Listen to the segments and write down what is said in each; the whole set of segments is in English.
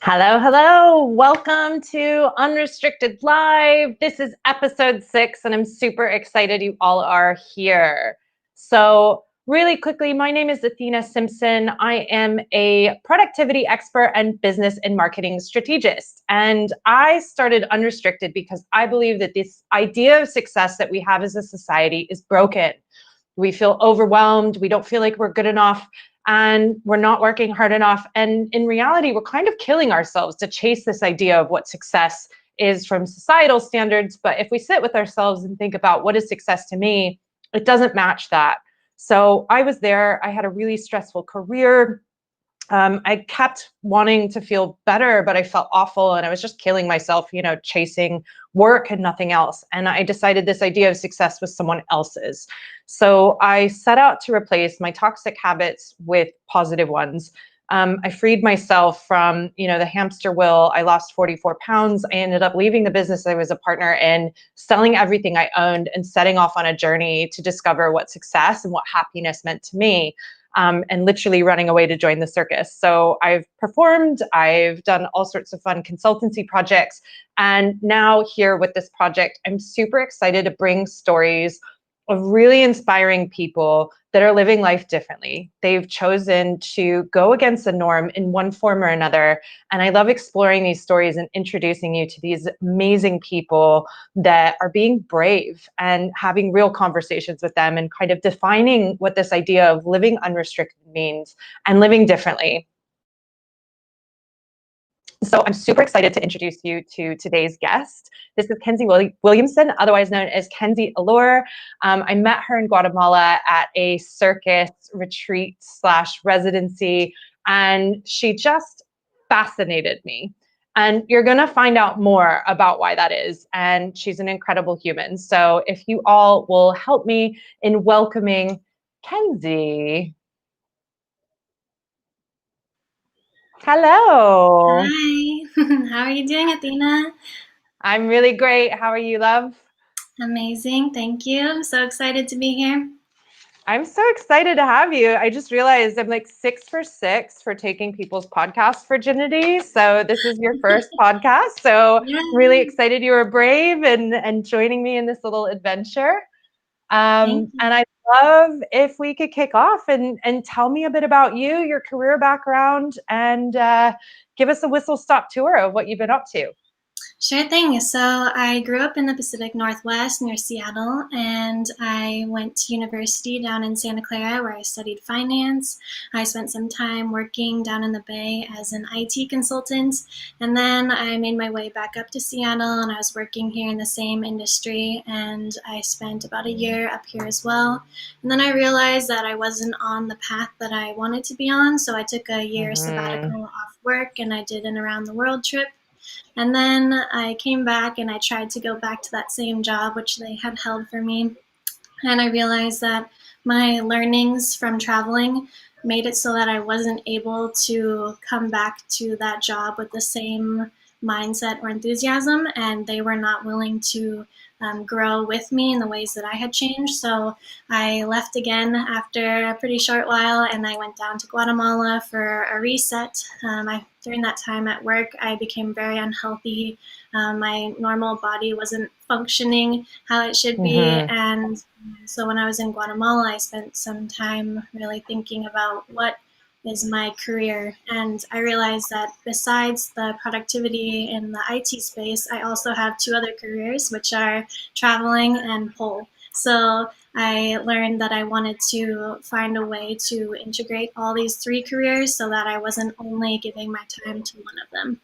Hello, hello. Welcome to Unrestricted Live. This is episode 6, and I'm super excited you all are here. So, really quickly, my name is Athena Simpson. I am a productivity expert and business and marketing strategist. And I started Unrestricted because I believe that this idea of success that we have as a society is broken. We feel overwhelmed. We don't feel like we're good enough and we're not working hard enough. And in reality, we're kind of killing ourselves to chase this idea of what success is from societal standards. But if we sit with ourselves and think about what is success to me, it doesn't match that. So I was there. I had a really stressful career. I kept wanting to feel better, but I felt awful and I was just killing myself, chasing work and nothing else. And I decided this idea of success was someone else's. So I set out to replace my toxic habits with positive ones. I freed myself from, the hamster wheel. I lost 44 pounds. I ended up leaving the business I was a partner in, selling everything I owned and setting off on a journey to discover what success and what happiness meant to me. And literally running away to join the circus. So I've performed, I've done all sorts of fun consultancy projects. And now here with this project, I'm super excited to bring stories of really inspiring people that are living life differently. They've chosen to go against the norm in one form or another. And I love exploring these stories and introducing you to these amazing people that are being brave and having real conversations with them and kind of defining what this idea of living unrestricted means and living differently. So I'm super excited to introduce you to today's guest. This is Kensey Williamson, otherwise known as Kensey Allure. I met her in Guatemala at a circus retreat / residency, and she just fascinated me. And you're going to find out more about why that is. And she's an incredible human. So if you all will help me in welcoming Kensey. Hello. Hi, how are you doing, Athena? I'm really great. How are you, love? Amazing, thank you. I'm so excited to be here. I'm so excited to have you. I just realized I'm like 6 for taking people's podcast virginity. So this is your first podcast. So really Yay, excited you were brave and joining me in this little adventure. thank And you. I'd love if we could kick off and tell me a bit about you, your career background, and give us a whistle-stop tour of what you've been up to. Sure thing. So I grew up in the Pacific Northwest near Seattle, and I went to university down in Santa Clara where I studied finance. I spent some time working down in the Bay as an IT consultant, and then I made my way back up to Seattle and I was working here in the same industry, and I spent about a year up here as well. And then I realized that I wasn't on the path that I wanted to be on, so I took a year Mm-hmm. sabbatical off work and I did an around the world trip. And then I came back and I tried to go back to that same job, which they had held for me. And I realized that my learnings from traveling made it so that I wasn't able to come back to that job with the same mindset or enthusiasm, and they were not willing to grow with me in the ways that I had changed. So I left again after a pretty short while, and I went down to Guatemala for a reset. During that time at work, I became very unhealthy. My normal body wasn't functioning how it should be, Mm-hmm. and so when I was in Guatemala, I spent some time really thinking about what is my career. And I realized that besides the productivity in the IT space, I also have two other careers, which are traveling and pole. So I learned that I wanted to find a way to integrate all these three careers so that I wasn't only giving my time to one of them.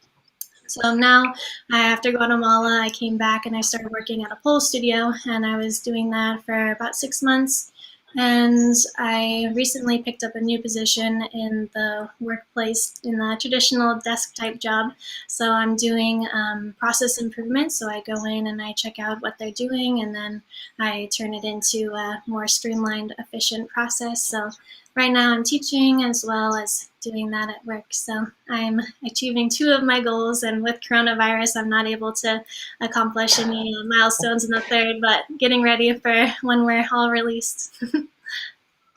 So now, after Guatemala, I came back and I started working at a pole studio, and I was doing that for about 6 months. And I recently picked up a new position in the workplace in the traditional desk type job. So I'm doing process improvement. So I go in and I check out what they're doing, and then I turn it into a more streamlined, efficient process. So right now I'm teaching as well as doing that at work. So I'm achieving two of my goals, and with coronavirus, I'm not able to accomplish any milestones in the third, but getting ready for when we're all released.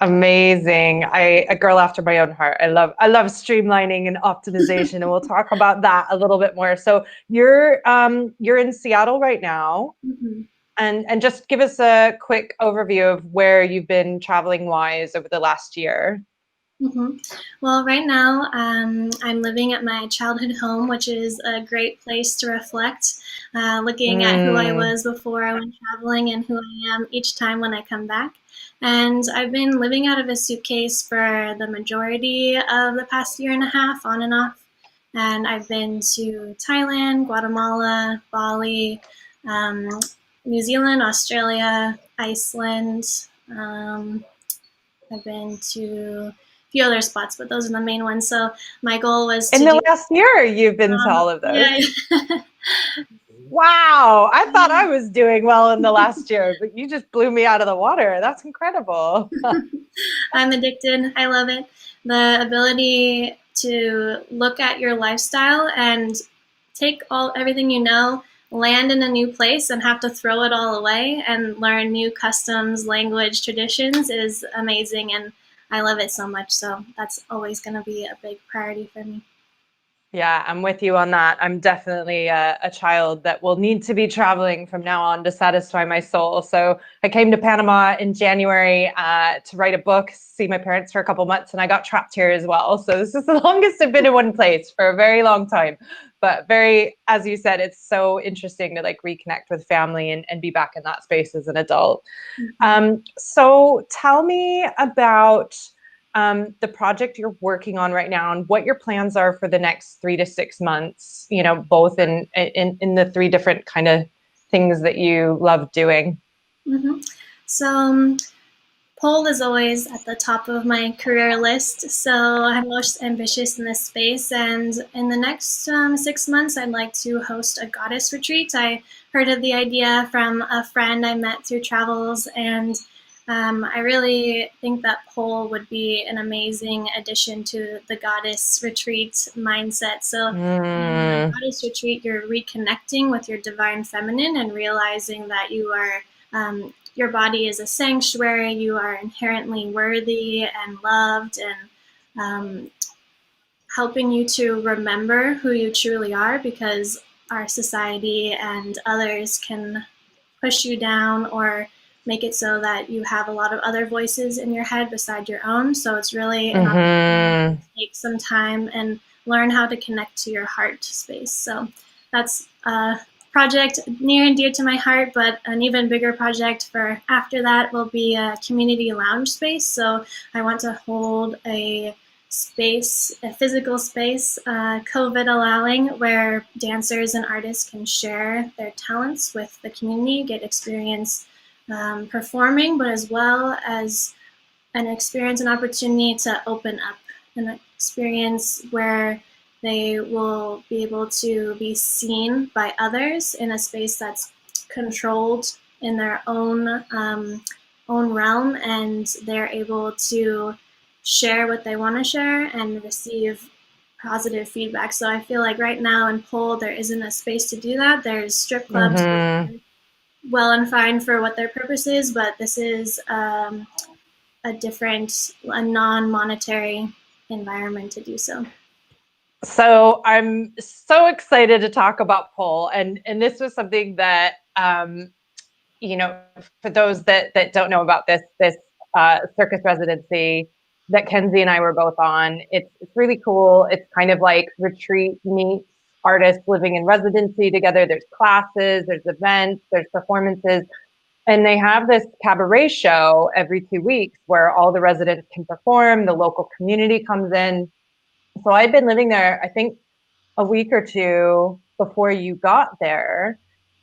Amazing. A girl after my own heart. I love streamlining and optimization, and we'll talk about that a little bit more. So you're in Seattle right now, Mm-hmm. and just give us a quick overview of where you've been traveling wise over the last year. Mm-hmm. Well, right now, I'm living at my childhood home, which is a great place to reflect, looking at who I Mm. was before I went traveling and who I am each time when I come back. And I've been living out of a suitcase for the majority of the past year and a half, on and off. And I've been to Thailand, Guatemala, Bali, um, New Zealand, Australia, Iceland. Um, I've been to a few other spots, but those are the main ones. So my goal was In to the do, last year, you've been to all of those. yeah. Wow. I thought I was doing well in the last year, but you just blew me out of the water. That's incredible. I'm addicted. I love it. The ability to look at your lifestyle and take everything you know, land in a new place, and have to throw it all away and learn new customs, language, traditions is amazing, and I love it so much. So that's always going to be a big priority for me. Yeah, I'm with you on that. I'm definitely a child that will need to be traveling from now on to satisfy my soul. So I came to Panama in January to write a book, see my parents for a couple months, and I got trapped here as well. So this is the longest I've been in one place for a very long time. But very, as you said, it's so interesting to like reconnect with family and be back in that space as an adult. Mm-hmm. So tell me about the project you're working on right now and what your plans are for the next 3 to 6 months, you know, both in the three different kind of things that you love doing. Mm-hmm. So pole is always at the top of my career list. So I'm most ambitious in this space. And in the next 6 months, I'd like to host a goddess retreat. I heard of the idea from a friend I met through travels. And I really think that pole would be an amazing addition to the goddess retreat mindset. So in a Mm, goddess retreat, you're reconnecting with your divine feminine and realizing that you are your body is a sanctuary. You are inherently worthy and loved, and helping you to remember who you truly are, because our society and others can push you down or make it so that you have a lot of other voices in your head beside your own. So it's really an opportunity to mm-hmm. take some time and learn how to connect to your heart space. So that's a project near and dear to my heart, but an even bigger project for after that will be a community lounge space. So I want to hold a space, a physical space, COVID allowing, where dancers and artists can share their talents with the community, get experience performing, but as well as an experience, an opportunity to open up, an experience where they will be able to be seen by others in a space that's controlled in their own realm, and they're able to share what they want to share and receive positive feedback. So I feel like right now in Pole, there isn't a space to do that. There's strip clubs which Mm-hmm. are well and fine for what their purpose is, but this is a non-monetary environment to do so. So I'm so excited to talk about pole, and this was something that you know, for those that don't know about this circus residency that Kensey and I were both on, it's really cool. It's kind of like retreat meets artists living in residency together. There's classes, there's events, there's performances, and they have this cabaret show every 2 weeks where all the residents can perform. The local community comes in. So I'd been living there, I think, a week or two before you got there.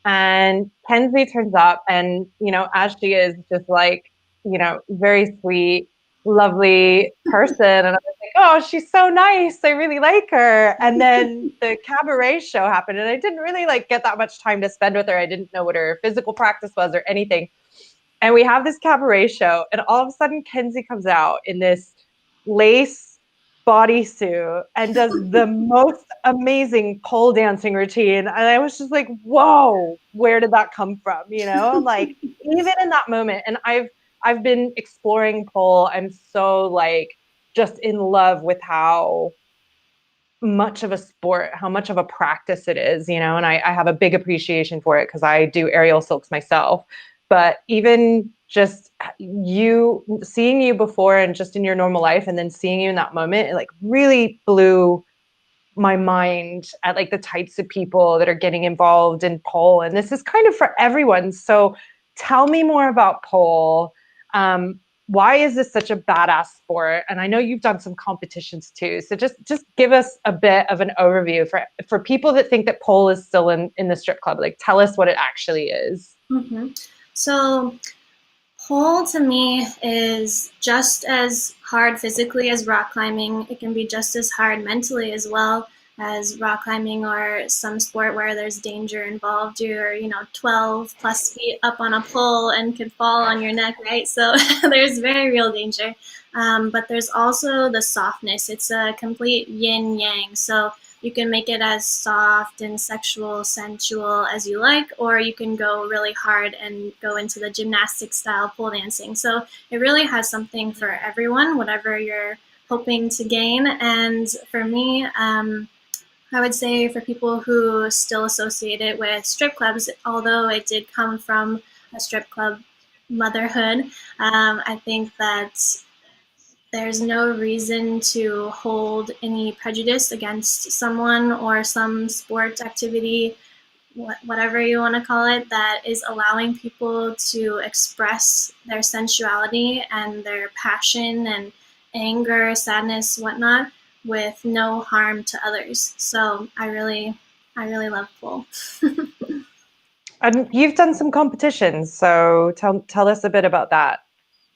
And Kenzie turns up, and, you know, as she is just like, you know, very sweet, lovely person. And I was like, oh, she's so nice. I really like her. And then the cabaret show happened, and I didn't really like get that much time to spend with her. I didn't know what her physical practice was or anything. And we have this cabaret show, and all of a sudden Kenzie comes out in this lace bodysuit and does the most amazing pole dancing routine. And I was just like, whoa, where did that come from? You know, like even in that moment. And I've been exploring pole. I'm so like just in love with how much of a sport, how much of a practice it is, you know, and I have a big appreciation for it because I do aerial silks myself. But even just seeing you before and just in your normal life and then seeing you in that moment, it like really blew my mind at like the types of people that are getting involved in pole. And this is kind of for everyone. So tell me more about pole. Um, why is this such a badass sport? And I know you've done some competitions too. So just give us a bit of an overview for people that think that pole is still in the strip club. Like tell us what it actually is. Mm-hmm. So pole to me is just as hard physically as rock climbing. It can be just as hard mentally as well as rock climbing or some sport where there's danger involved. You're, 12 plus feet up on a pole and could fall on your neck, right? So there's very real danger. But there's also the softness. It's a complete yin yang. So you can make it as soft and sexual, sensual as you like, or you can go really hard and go into the gymnastic style pole dancing. So it really has something for everyone, whatever you're hoping to gain. And for me, I would say for people who still associate it with strip clubs, although it did come from a strip club motherhood, I think that there's no reason to hold any prejudice against someone or some sport activity, whatever you want to call it, that is allowing people to express their sensuality and their passion and anger, sadness, whatnot, with no harm to others. So I really love pole. And you've done some competitions, so tell us a bit about that.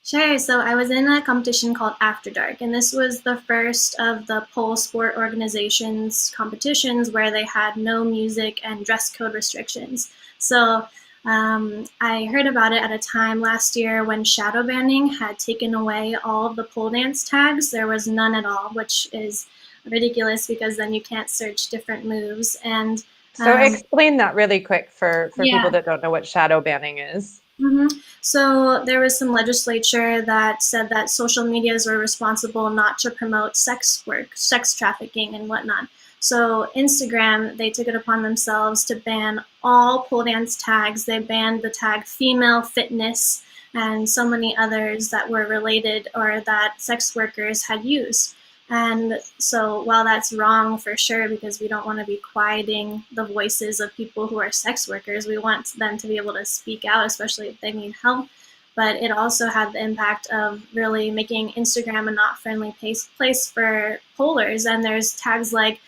Sure. So I was in a competition called After Dark, and this was the first of the pole sport organizations competitions where they had no music and dress code restrictions. So I heard about it at a time last year when shadow banning had taken away all of the pole dance tags. There was none at all, which is ridiculous because then you can't search different moves. And So explain that really quick for people yeah. that don't know what shadow banning is. Mm-hmm. So there was some legislature that said that social medias were responsible not to promote sex work, sex trafficking, and whatnot. So Instagram, they took it upon themselves to ban all pole dance tags. They banned the tag female fitness and so many others that were related or that sex workers had used. And so while that's wrong for sure, because we don't want to be quieting the voices of people who are sex workers, we want them to be able to speak out, especially if they need help. But it also had the impact of really making Instagram a not friendly place for pollers. And there's tags like,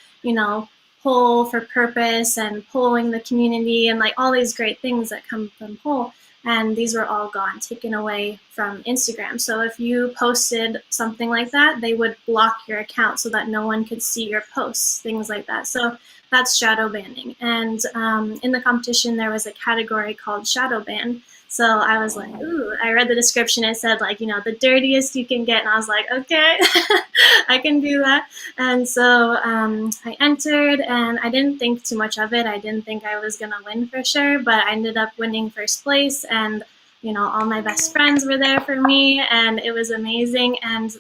poll for purpose and polling the community and like all these great things that come from poll. And these were all gone, taken away from Instagram. So if you posted something like that, they would block your account so that no one could see your posts, things like that. So that's shadow banning. And in the competition, there was a category called shadow ban. So I was like, ooh, I read the description. It said like, the dirtiest you can get. And I was like, okay, I can do that. And so I entered and I didn't think too much of it. I didn't think I was going to win for sure, but I ended up winning first place. And, all my best friends were there for me and it was amazing. And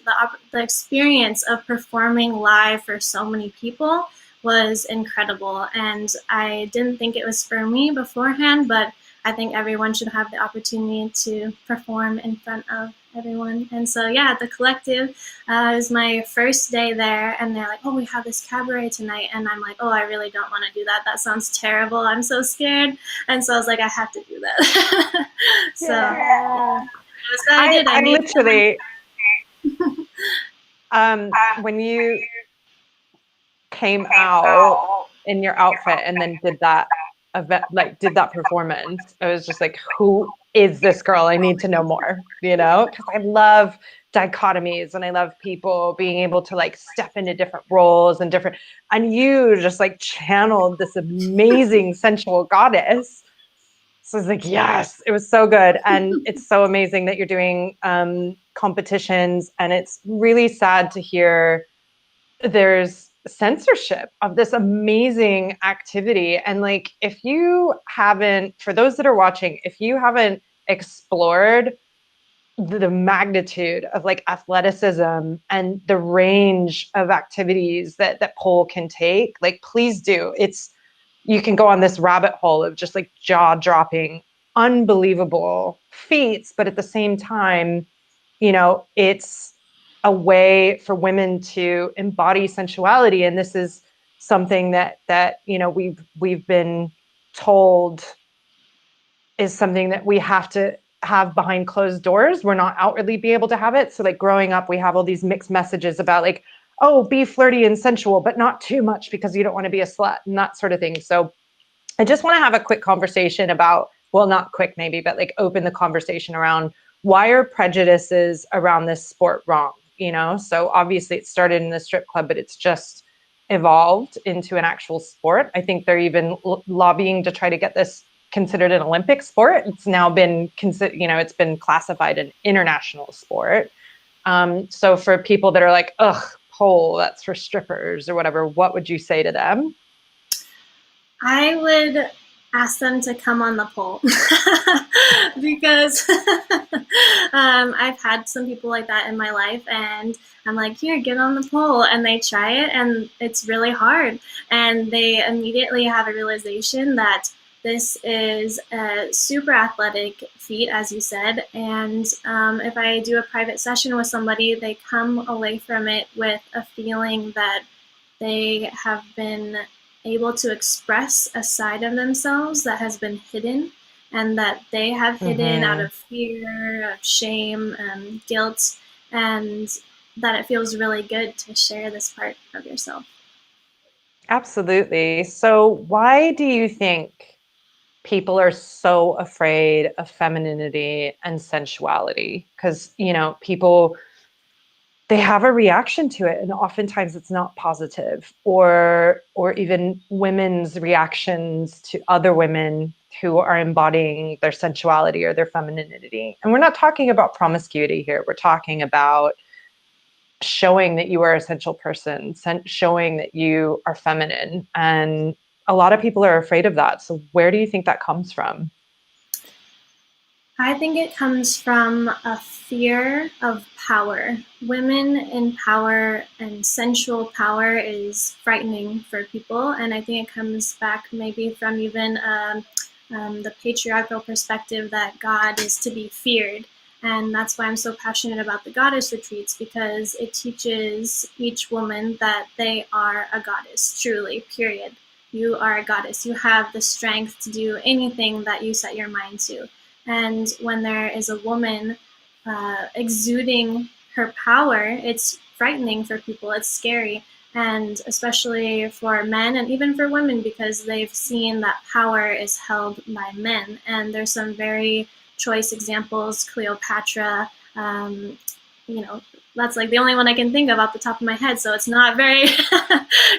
the experience of performing live for so many people was incredible. And I didn't think it was for me beforehand, but I think everyone should have the opportunity to perform in front of everyone. And so, yeah, the collective is my first day there. And they're like, oh, we have this cabaret tonight. And I'm like, oh, I really don't want to do that. That sounds terrible. I'm so scared. And so I was like, I have to do that. So, yeah. So I did. I literally, when you came out in your outfit and then did that event, like did that performance, I was just like, who is this girl? I need to know more, because I love dichotomies and I love people being able to like step into different roles and you just like channeled this amazing sensual goddess. So I was like, yes, it was so good. And it's so amazing that you're doing competitions. And it's really sad to hear there's censorship of this amazing activity. And like, if you haven't, for those that are watching, if you haven't explored the magnitude of like athleticism and the range of activities that pole can take, like please do. You can go on this rabbit hole of just like jaw-dropping, unbelievable feats, but at the same time, it's a way for women to embody sensuality. And this is something that we've been told is something that we have to have behind closed doors. We're not outwardly be able to have it. So like growing up, we have all these mixed messages about like, oh, be flirty and sensual, but not too much because you don't want to be a slut and that sort of thing. So I just want to have a quick conversation about, well, not quick maybe, but like open the conversation around why are prejudices around this sport wrong? So obviously it started in the strip club, but it's just evolved into an actual sport. I think they're even lobbying to try to get this considered an Olympic sport. It's now been it's been classified an international sport. So for people that are like, ugh, pole, that's for strippers or whatever, what would you say to them? I would ask them to come on the pole because I've had some people like that in my life, and I'm like, here, get on the pole, and they try it, and it's really hard, and they immediately have a realization that this is a super athletic feat, as you said, and if I do a private session with somebody, they come away from it with a feeling that they have been able to express a side of themselves that has been hidden, and that they have hidden out of fear, of shame, and guilt, and that it feels really good to share this part of yourself. Absolutely. So why do you think people are so afraid of femininity and sensuality? Because, people, they have a reaction to it, and oftentimes it's not positive, or even women's reactions to other women who are embodying their sensuality or their femininity. And we're not talking about promiscuity here. We're talking about showing that you are a sensual person, showing that you are feminine. And a lot of people are afraid of that. So where do you think that comes from? I think it comes from a fear of power. Women in power and sensual power is frightening for people, and I think it comes back maybe from even the patriarchal perspective that God is to be feared. And that's why I'm so passionate about the goddess retreats, because it teaches each woman that they are a goddess, truly, period. You are a goddess. You have the strength to do anything that you set your mind to. And when there is a woman exuding her power, it's frightening for people. It's scary. And especially for men and even for women, because they've seen that power is held by men. And there's some very choice examples, Cleopatra, that's like the only one I can think of off the top of my head. So it's not very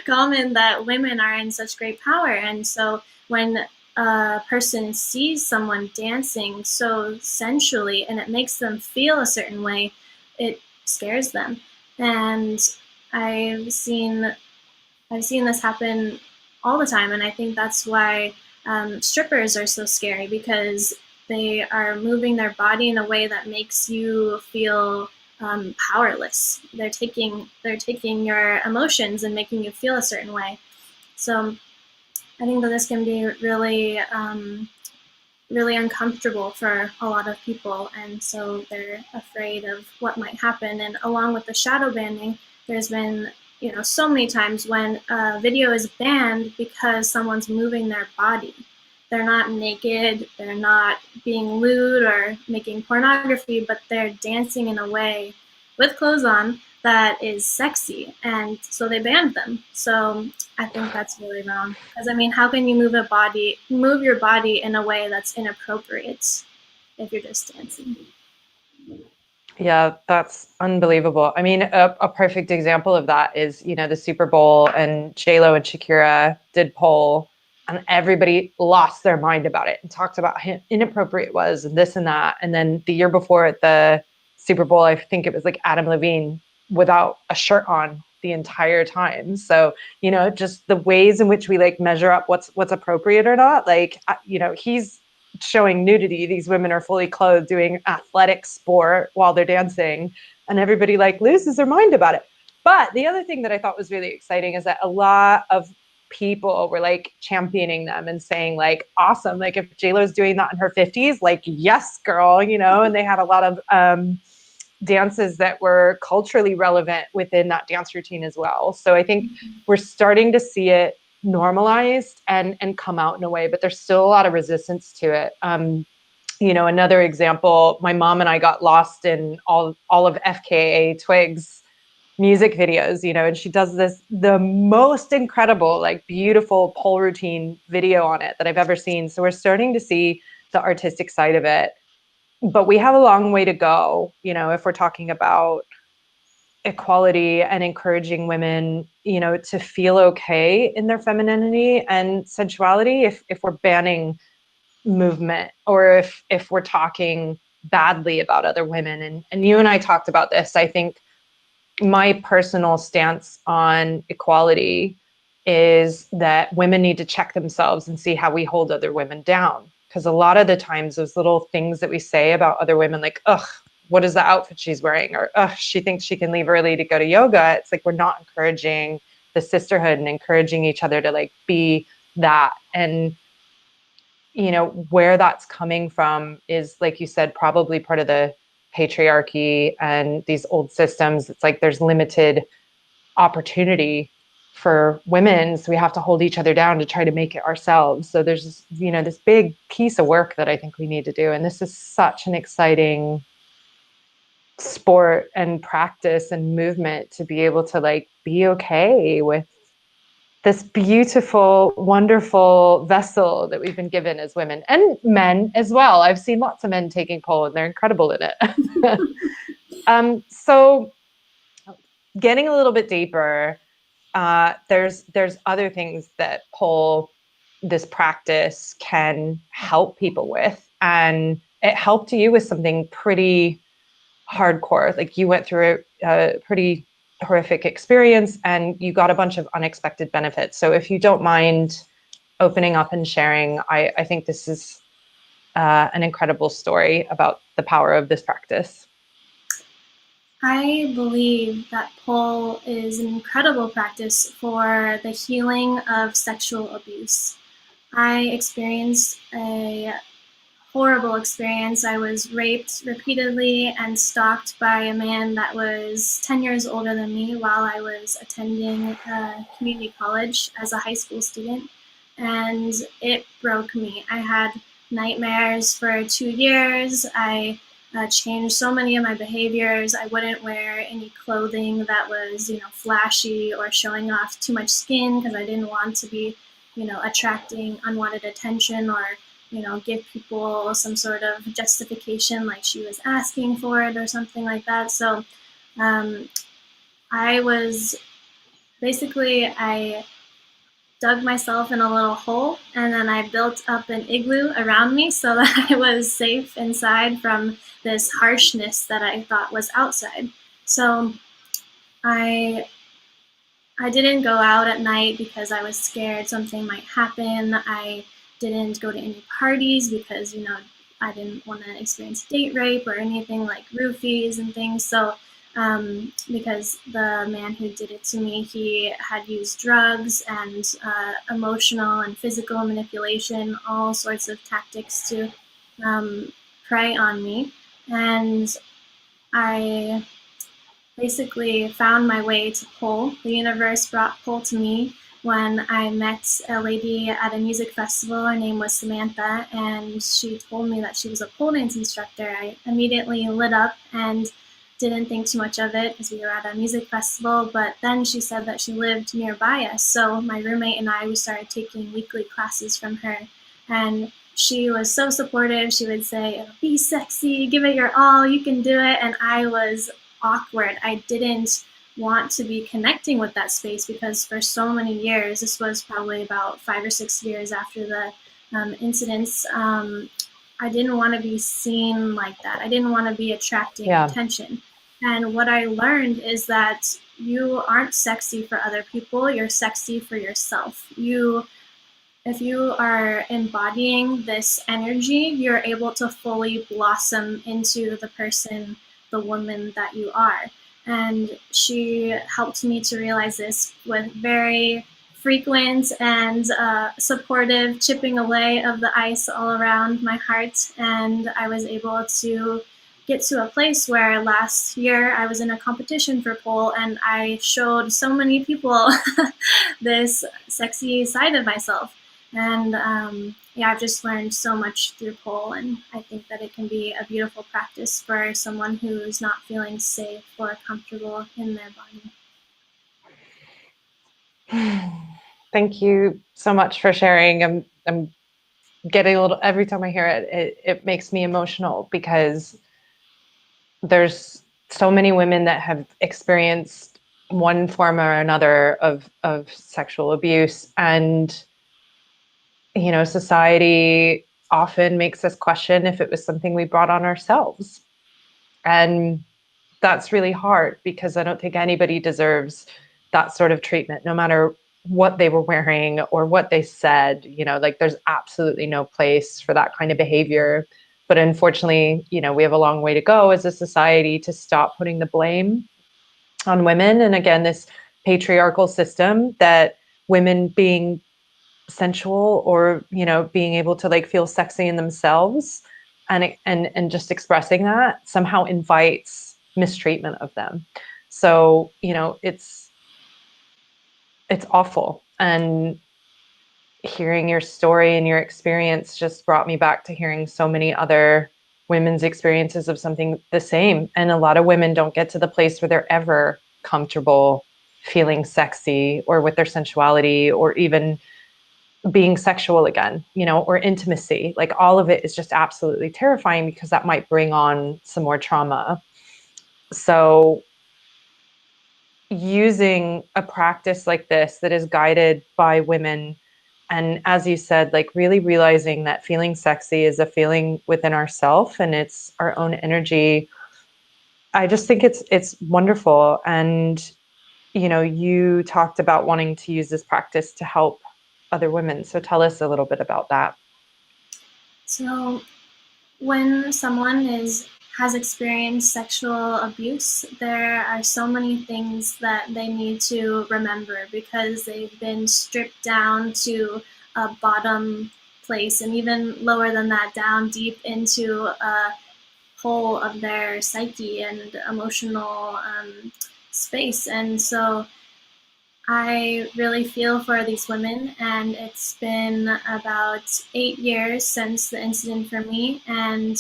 common that women are in such great power. And so when a person sees someone dancing so sensually and it makes them feel a certain way, it scares them. And I've seen this happen all the time, and I think that's why strippers are so scary, because they are moving their body in a way that makes you feel powerless. They're taking your emotions and making you feel a certain way. So I think that this can be really, really uncomfortable for a lot of people, and so they're afraid of what might happen. And along with the shadow banning, there's been, so many times when a video is banned because someone's moving their body. They're not naked, they're not being lewd or making pornography, but they're dancing in a way with clothes on that is sexy, and so they banned them. So I think that's really wrong. Because how can you move your body in a way that's inappropriate if you're just dancing? Yeah, that's unbelievable. A perfect example of that is, the Super Bowl, and J-Lo and Shakira did pole, and everybody lost their mind about it and talked about how inappropriate it was and this and that. And then the year before at the Super Bowl, I think it was like Adam Levine without a shirt on the entire time. So, just the ways in which we like measure up what's appropriate or not. Like, he's showing nudity. These women are fully clothed doing athletic sport while they're dancing, and everybody like loses their mind about it. But the other thing that I thought was really exciting is that a lot of people were like championing them and saying like, awesome, like if JLo's doing that in her 50s, like, yes, girl, you know. And they had a lot of dances that were culturally relevant within that dance routine as well. So I think we're starting to see it normalized and come out in a way, but there's still a lot of resistance to it. You know, another example, my mom and I got lost in all of FKA Twig's music videos, you know, and she does the most incredible, like beautiful pole routine video on it that I've ever seen. So we're starting to see the artistic side of it, but we have a long way to go, you know, if we're talking about equality and encouraging women, you know, to feel okay in their femininity and sensuality. If we're banning movement, or if we're talking badly about other women, and you and I talked about this, I think my personal stance on equality is that women need to check themselves and see how we hold other women down. Because a lot of the times those little things that we say about other women, like, ugh, what is the outfit she's wearing? Or, ugh, she thinks she can leave early to go to yoga. It's like, we're not encouraging the sisterhood and encouraging each other to like be that. And, you know, where that's coming from is, like you said, probably part of the patriarchy and these old systems. It's like there's limited opportunity for women, so we have to hold each other down to try to make it ourselves. So there's this, you know, this big piece of work that I think we need to do, and this is such an exciting sport and practice and movement to be able to like be okay with this beautiful, wonderful vessel that we've been given as women, and men as well. I've seen lots of men taking pole and they're incredible in it. So getting a little bit deeper, there's other things that pole, this practice, can help people with. And it helped you with something pretty hardcore. Like you went through a pretty horrific experience and you got a bunch of unexpected benefits. So if you don't mind opening up and sharing, I think this is an incredible story about the power of this practice. I believe that pole is an incredible practice for the healing of sexual abuse. I experienced a horrible experience. I was raped repeatedly and stalked by a man that was 10 years older than me while I was attending community college as a high school student. And it broke me. I had nightmares for 2 years. I changed so many of my behaviors. I wouldn't wear any clothing that was, flashy or showing off too much skin because I didn't want to be, attracting unwanted attention or give people some sort of justification like she was asking for it or something like that. So I was I dug myself in a little hole and then I built up an igloo around me so that I was safe inside from this harshness that I thought was outside. So I didn't go out at night because I was scared something might happen. I didn't go to any parties because, I didn't want to experience date rape or anything like roofies and things. So, because the man who did it to me, he had used drugs and emotional and physical manipulation, all sorts of tactics to prey on me. And I basically found my way to pole. The universe brought pole to me when I met a lady at a music festival. Her name was Samantha, and she told me that she was a pole dance instructor. I immediately lit up and didn't think too much of it because we were at a music festival, but then she said that she lived nearby us. So my roommate and I, we started taking weekly classes from her, and she was so supportive. She would say, be sexy, give it your all, you can do it. And I was awkward. I didn't want to be connecting with that space because for so many years, this was probably about 5 or 6 years after the incidents, I didn't want to be seen like that. I didn't want to be attracting attention. And what I learned is that you aren't sexy for other people, you're sexy for yourself. You if you are embodying this energy, you're able to fully blossom into the person, the woman that you are. And she helped me to realize this with very frequent and supportive chipping away of the ice all around my heart. And I was able to get to a place where last year I was in a competition for pole and I showed so many people this sexy side of myself. And yeah, I've just learned so much through pole, and I think that it can be a beautiful practice for someone who's not feeling safe or comfortable in their body. Thank you so much for sharing. I'm getting a little, every time I hear it, it makes me emotional because there's so many women that have experienced one form or another of sexual abuse, and society often makes us question if it was something we brought on ourselves. And that's really hard because I don't think anybody deserves that sort of treatment, no matter what they were wearing or what they said. Like, there's absolutely no place for that kind of behavior. But unfortunately, we have a long way to go as a society to stop putting the blame on women. And again, this patriarchal system that women being sensual or being able to like feel sexy in themselves and just expressing that somehow invites mistreatment of them. So it's awful. And hearing your story and your experience just brought me back to hearing so many other women's experiences of something the same. And a lot of women don't get to the place where they're ever comfortable feeling sexy or with their sensuality or even being sexual again, or intimacy. Like, all of it is just absolutely terrifying because that might bring on some more trauma. So using a practice like this that is guided by women, and as you said, like really realizing that feeling sexy is a feeling within ourself and it's our own energy. I just think it's wonderful. And you talked about wanting to use this practice to help other women. So tell us a little bit about that. So when someone has experienced sexual abuse, there are so many things that they need to remember because they've been stripped down to a bottom place and even lower than that, down deep into a hole of their psyche and emotional space. And so I really feel for these women, and it's been about 8 years since the incident for me, and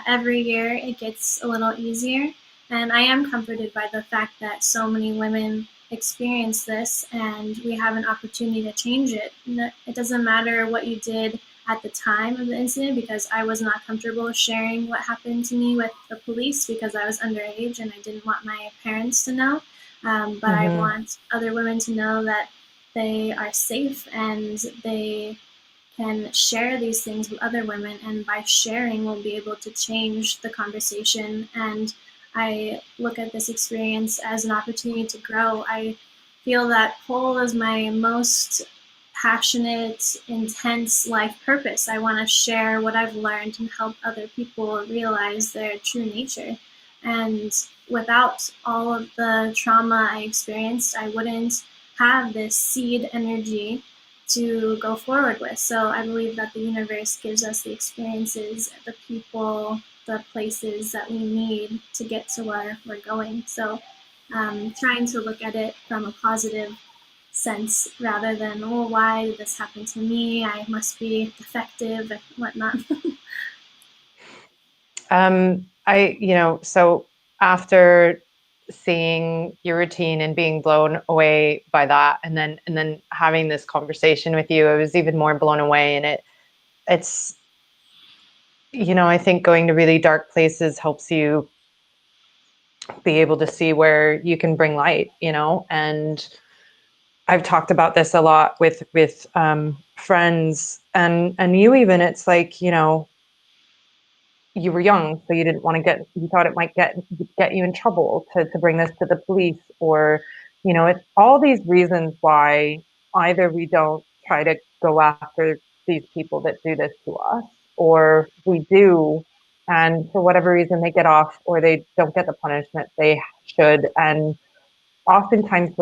every year it gets a little easier. And I am comforted by the fact that so many women experience this, and we have an opportunity to change it. It doesn't matter what you did at the time of the incident, because I was not comfortable sharing what happened to me with the police because I was underage and I didn't want my parents to know. But I want other women to know that they are safe and they can share these things with other women. And by sharing, we'll be able to change the conversation. And I look at this experience as an opportunity to grow. I feel that pole is my most passionate, intense life purpose. I want to share what I've learned and help other people realize their true nature. And without all of the trauma I experienced, I wouldn't have this seed energy to go forward with. So I believe that the universe gives us the experiences, the people, the places that we need to get to where we're going. So trying to look at it from a positive sense rather than, oh, why did this happen to me? I must be defective and whatnot. So after seeing your routine and being blown away by that, and then having this conversation with you, I was even more blown away. And it's, I think going to really dark places helps you be able to see where you can bring light, and I've talked about this a lot with friends and you even. It's like, you were young, so you thought it might get you in trouble to bring this to the police, or, it's all these reasons why either we don't try to go after these people that do this to us, or we do, and for whatever reason they get off or they don't get the punishment they should. And oftentimes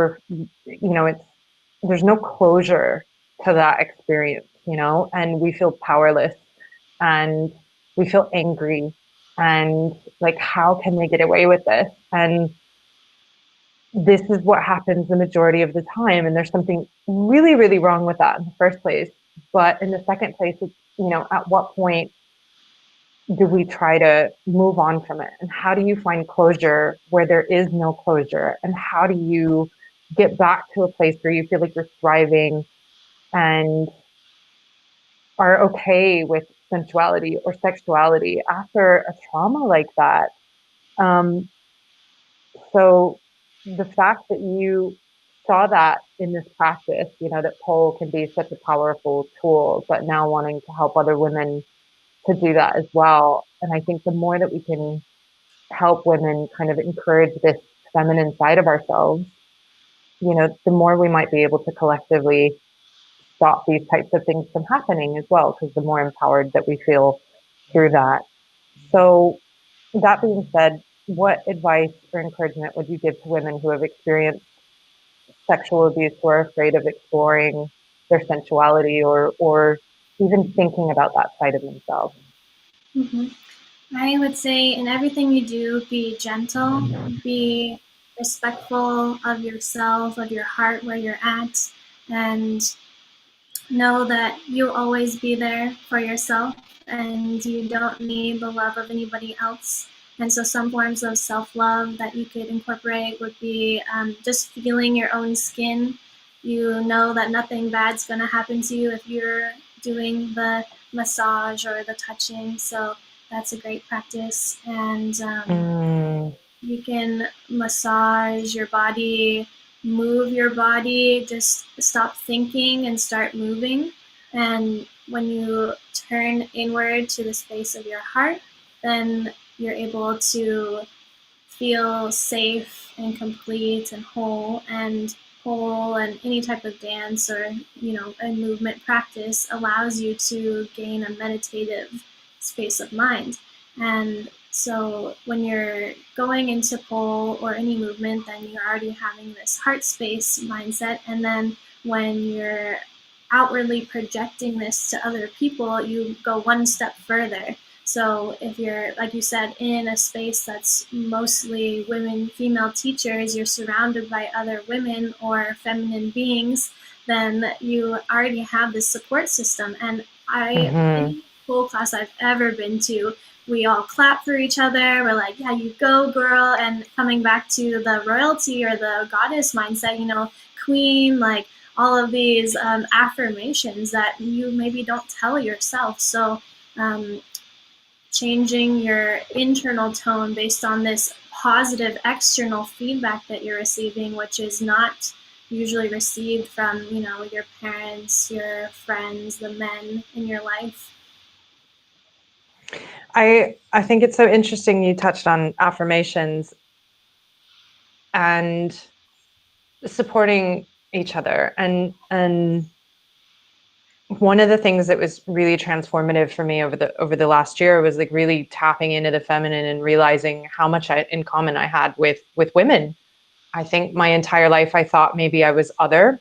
it's there's no closure to that experience, and we feel powerless and we feel angry and like, how can they get away with this? And this is what happens the majority of the time. And there's something really, really wrong with that in the first place. But in the second place, it's, at what point do we try to move on from it? And how do you find closure where there is no closure? And how do you get back to a place where you feel like you're thriving and are okay with sensuality or sexuality after a trauma like that? Um, so the fact that you saw that in this practice, that pole can be such a powerful tool, but now wanting to help other women to do that as well. And I think the more that we can help women kind of encourage this feminine side of ourselves, the more we might be able to collectively stop these types of things from happening as well, because the more empowered that we feel through that. So that being said, what advice or encouragement would you give to women who have experienced sexual abuse, who are afraid of exploring their sensuality or even thinking about that side of themselves? Mm-hmm. I would say in everything you do, be gentle, be respectful of yourself, of your heart, where you're at, and know that you'll always be there for yourself and you don't need the love of anybody else. And so some forms of self-love that you could incorporate would be just feeling your own skin. You know that nothing bad's going to happen to you if you're doing the massage or the touching. So that's a great practice. And you can massage your body, move your body, just stop thinking and start moving. And when you turn inward to the space of your heart, then you're able to feel safe and complete and whole. And any type of dance or a movement practice allows you to gain a meditative space of mind. And so when you're going into pole or any movement, then you're already having this heart space mindset. And then when you're outwardly projecting this to other people, you go one step further. So if you're, like you said, in a space that's mostly women, female teachers, you're surrounded by other women or feminine beings, then you already have this support system. And any pole class I've ever been to, we all clap for each other. We're like, yeah, you go, girl. And coming back to the royalty or the goddess mindset, queen, like all of these affirmations that you maybe don't tell yourself. So changing your internal tone based on this positive external feedback that you're receiving, which is not usually received from, your parents, your friends, the men in your life. I think it's so interesting you touched on affirmations and supporting each other. And one of the things that was really transformative for me over the last year was like really tapping into the feminine and realizing how much in common I had with women. I think my entire life I thought maybe I was other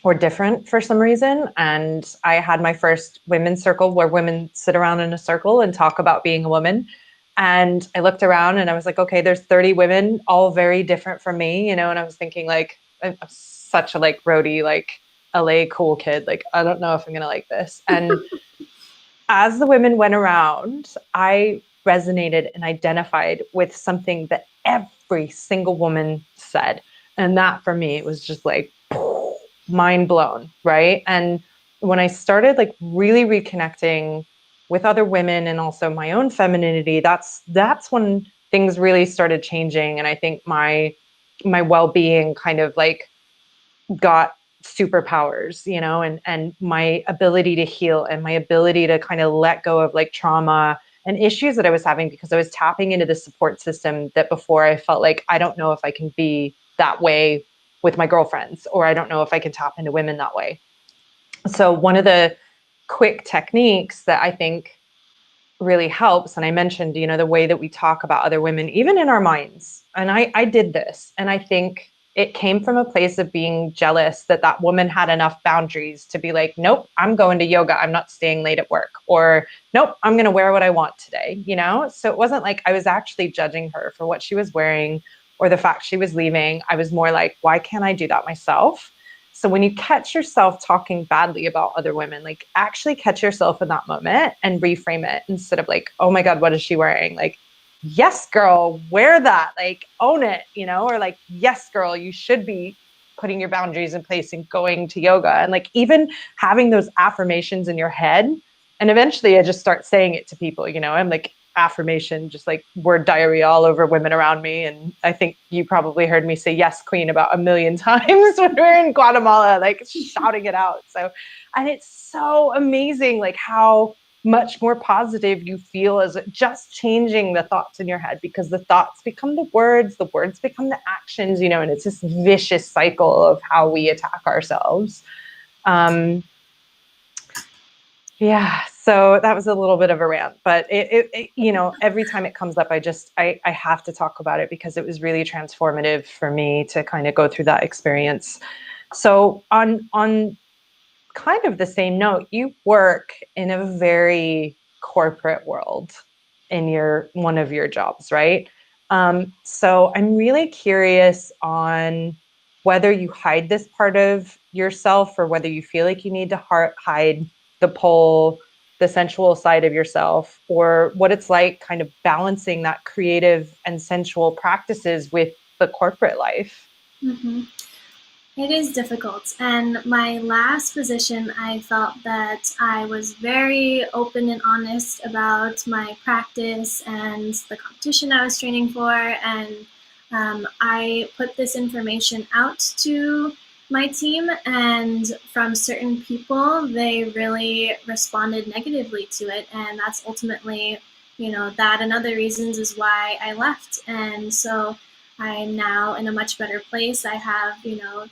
or different for some reason. And I had my first women's circle where women sit around in a circle and talk about being a woman. And I looked around and I was like, okay, there's 30 women, all very different from me, and I was thinking like, I'm such a like roadie, like LA cool kid. Like, I don't know if I'm going to like this. And as the women went around, I resonated and identified with something that every single woman said. And that for me, it was just like mind blown. Right. And when I started like really reconnecting with other women and also my own femininity, that's when things really started changing. And I think my well-being kind of like got superpowers, and my ability to heal and my ability to kind of let go of like trauma and issues that I was having, because I was tapping into the support system that before I felt like, I don't know if I can be that way with my girlfriends, or I don't know if I can tap into women that way. So one of the quick techniques that I think really helps, and I mentioned, the way that we talk about other women, even in our minds. And I did this, and I think it came from a place of being jealous that that woman had enough boundaries to be like, nope, I'm going to yoga. I'm not staying late at work. Or nope, I'm going to wear what I want today, So it wasn't like I was actually judging her for what she was wearing or the fact she was leaving. I was more like, why can't I do that myself? So when you catch yourself talking badly about other women, like actually catch yourself in that moment and reframe it instead of like, oh my God, what is she wearing? Like, yes, girl, wear that, like own it, or like, yes, girl, you should be putting your boundaries in place and going to yoga. And like even having those affirmations in your head. And eventually I just start saying it to people, I'm like, affirmation, just like word diarrhea all over women around me. And I think you probably heard me say yes, queen about a million times when we were in Guatemala, like shouting it out. So, and it's so amazing, like how much more positive you feel as just changing the thoughts in your head, because the thoughts become the words become the actions, and it's this vicious cycle of how we attack ourselves. Yeah, so that was a little bit of a rant, but every time it comes up, I have to talk about it because it was really transformative for me to kind of go through that experience. So on kind of the same note, you work in a very corporate world in one of your jobs, right? So I'm really curious on whether you hide this part of yourself or whether you feel like you need to hide the sensual side of yourself, or what it's like kind of balancing that creative and sensual practices with the corporate life. Mm-hmm. It is difficult. And my last position, I felt that I was very open and honest about my practice and the competition I was training for. And I put this information out to my team, and from certain people, they really responded negatively to it. And that's ultimately, that and other reasons is why I left. And so I'm now in a much better place. I have,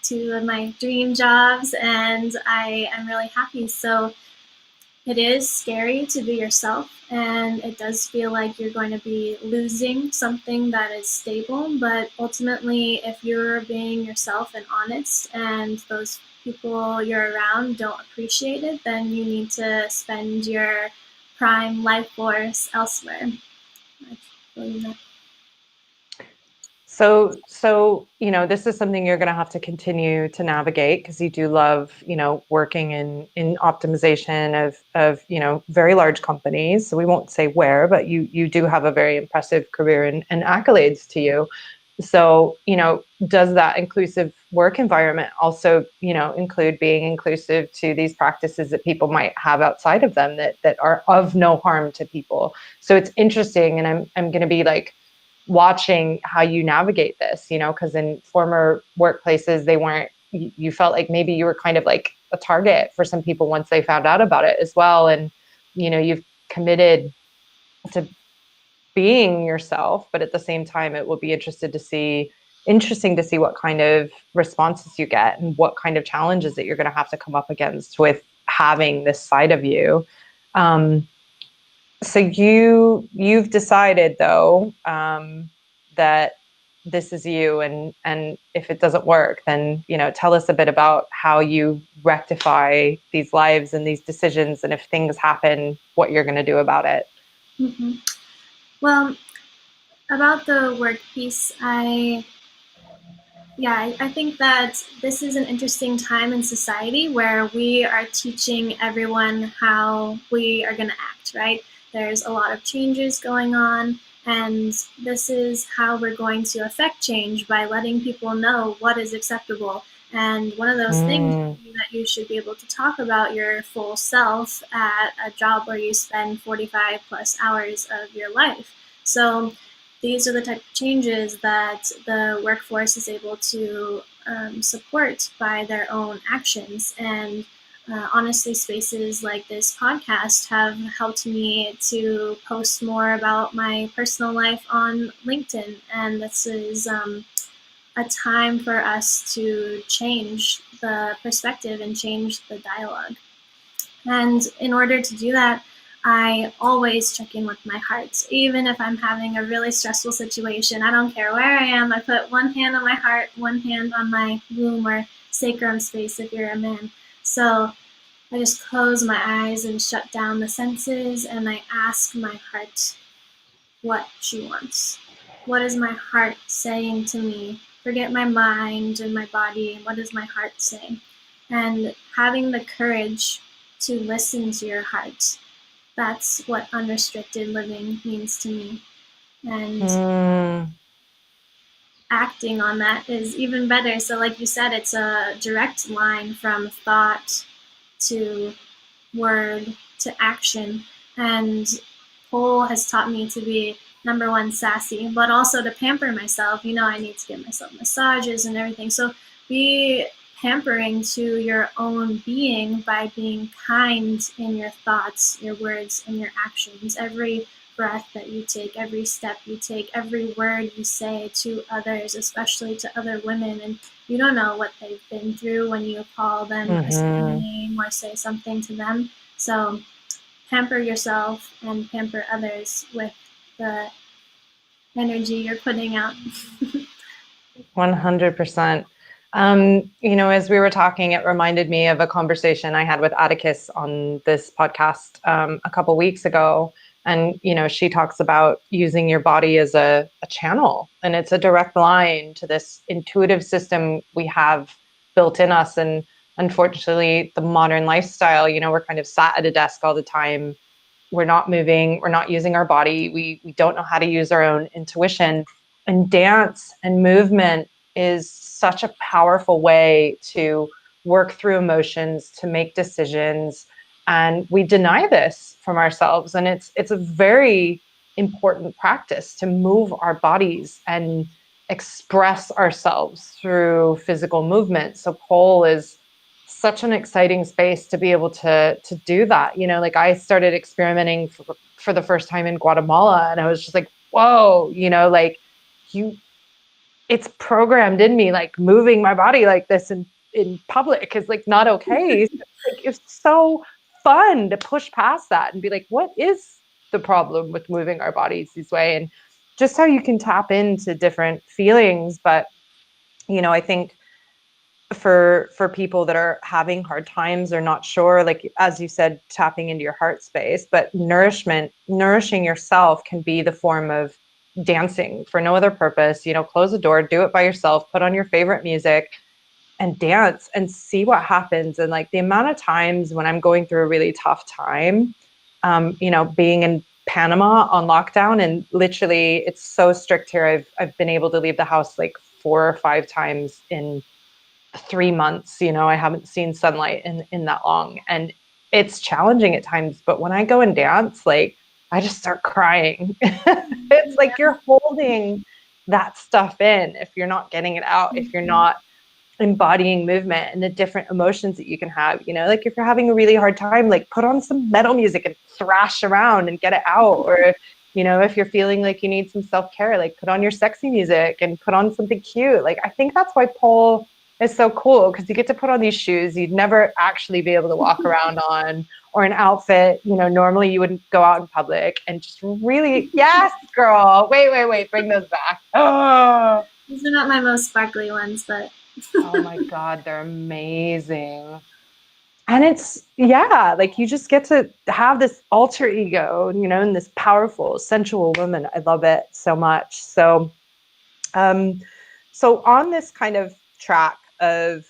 two of my dream jobs, and I am really happy. So it is scary to be yourself, and it does feel like you're going to be losing something that is stable. But ultimately, if you're being yourself and honest, and those people you're around don't appreciate it, then you need to spend your prime life force elsewhere. I believe that. So, this is something you're going to have to continue to navigate because you do love, working in optimization of very large companies. So we won't say where, but you do have a very impressive career and accolades to you. So, does that inclusive work environment also, include being inclusive to these practices that people might have outside of them that are of no harm to people? So it's interesting, and I'm going to be like watching how you navigate this, because in former workplaces, you felt like maybe you were kind of like a target for some people once they found out about it as well. And, you've committed to being yourself, but at the same time, it will be interesting to see what kind of responses you get and what kind of challenges that you're going to have to come up against with having this side of you. So you've decided though, that this is you, and if it doesn't work, then tell us a bit about how you rectify these lives and these decisions, and if things happen, what you're going to do about it. Mm-hmm. Well, about the work piece, I think that this is an interesting time in society where we are teaching everyone how we are going to act, right? There's a lot of changes going on, and this is how we're going to affect change by letting people know what is acceptable. And one of those things is that you should be able to talk about your full self at a job where you spend 45 plus hours of your life. So these are the type of changes that the workforce is able to support by their own actions. And honestly, spaces like this podcast have helped me to post more about my personal life on LinkedIn. And this is a time for us to change the perspective and change the dialogue. And in order to do that, I always check in with my heart. Even if I'm having a really stressful situation, I don't care where I am, I put one hand on my heart, one hand on my womb or sacrum space if you're a man. So I just close my eyes and shut down the senses, and I ask my heart what she wants. What is my heart saying to me? Forget my mind and my body. What does my heart say? And having the courage to listen to your heart. That's what unrestricted living means to me. And acting on that is even better. So like you said, it's a direct line from thought to word to action. And Pole has taught me to be, number one, sassy, but also to pamper myself. You know, I need to give myself massages and everything. So be pampering to your own being by being kind in your thoughts, your words, and your actions. Every breath that you take, every step you take, every word you say to others, especially to other women. And you don't know what they've been through when you call them a certain name or say something to them. So pamper yourself and pamper others with the energy you're putting out. 100%. You know, as we were talking, it reminded me of a conversation I had with Atticus on this podcast a couple weeks ago. And, you know, she talks about using your body as a channel, and it's a direct line to this intuitive system we have built in us. And unfortunately, the modern lifestyle, you know, we're kind of sat at a desk all the time. We're not moving, we're not using our body. We don't know how to use our own intuition. And dance and movement is such a powerful way to work through emotions, to make decisions. And we deny this from ourselves. And it's a very important practice to move our bodies and express ourselves through physical movement. So pole is such an exciting space to be able to do that. You know, like I started experimenting for the first time in Guatemala, and I was just like, whoa, you know, like it's programmed in me, like moving my body like this in public is like not okay. So, like, it's so fun to push past that and be like, what is the problem with moving our bodies this way? And just how you can tap into different feelings. But, you know, I think for people that are having hard times or not sure, like as you said, tapping into your heart space, but nourishing yourself can be the form of dancing for no other purpose. You know, close the door, do it by yourself, put on your favorite music and dance and see what happens. And like the amount of times when I'm going through a really tough time, you know, being in Panama on lockdown, and literally it's so strict here. I've been able to leave the house like 4 or 5 times in 3 months. You know, I haven't seen sunlight in that long, and it's challenging at times. But when I go and dance, like I just start crying. It's like you're holding that stuff in if you're not getting it out, if you're not embodying movement and the different emotions that you can have. You know, like if you're having a really hard time, like put on some metal music and thrash around and get it out. Or, you know, if you're feeling like you need some self-care, like put on your sexy music and put on something cute. Like I think that's why pole is so cool, because you get to put on these shoes you'd never actually be able to walk around on, or an outfit, you know, normally you wouldn't go out in public, and just really, yes, girl, wait, bring those back. Oh, These are not my most sparkly ones, but oh my God, they're amazing. And it's, yeah, like you just get to have this alter ego, you know, and this powerful, sensual woman. I love it so much. So, so on this kind of track of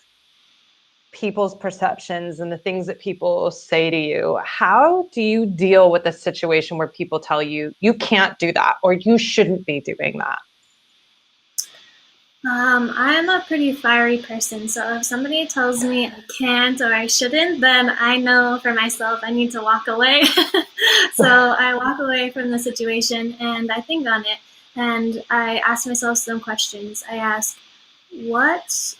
people's perceptions and the things that people say to you, how do you deal with a situation where people tell you you can't do that or you shouldn't be doing that? I'm a pretty fiery person, so if somebody tells me I can't or I shouldn't, then I know for myself I need to walk away. So I walk away from the situation and I think on it, and I ask myself some questions. I ask, what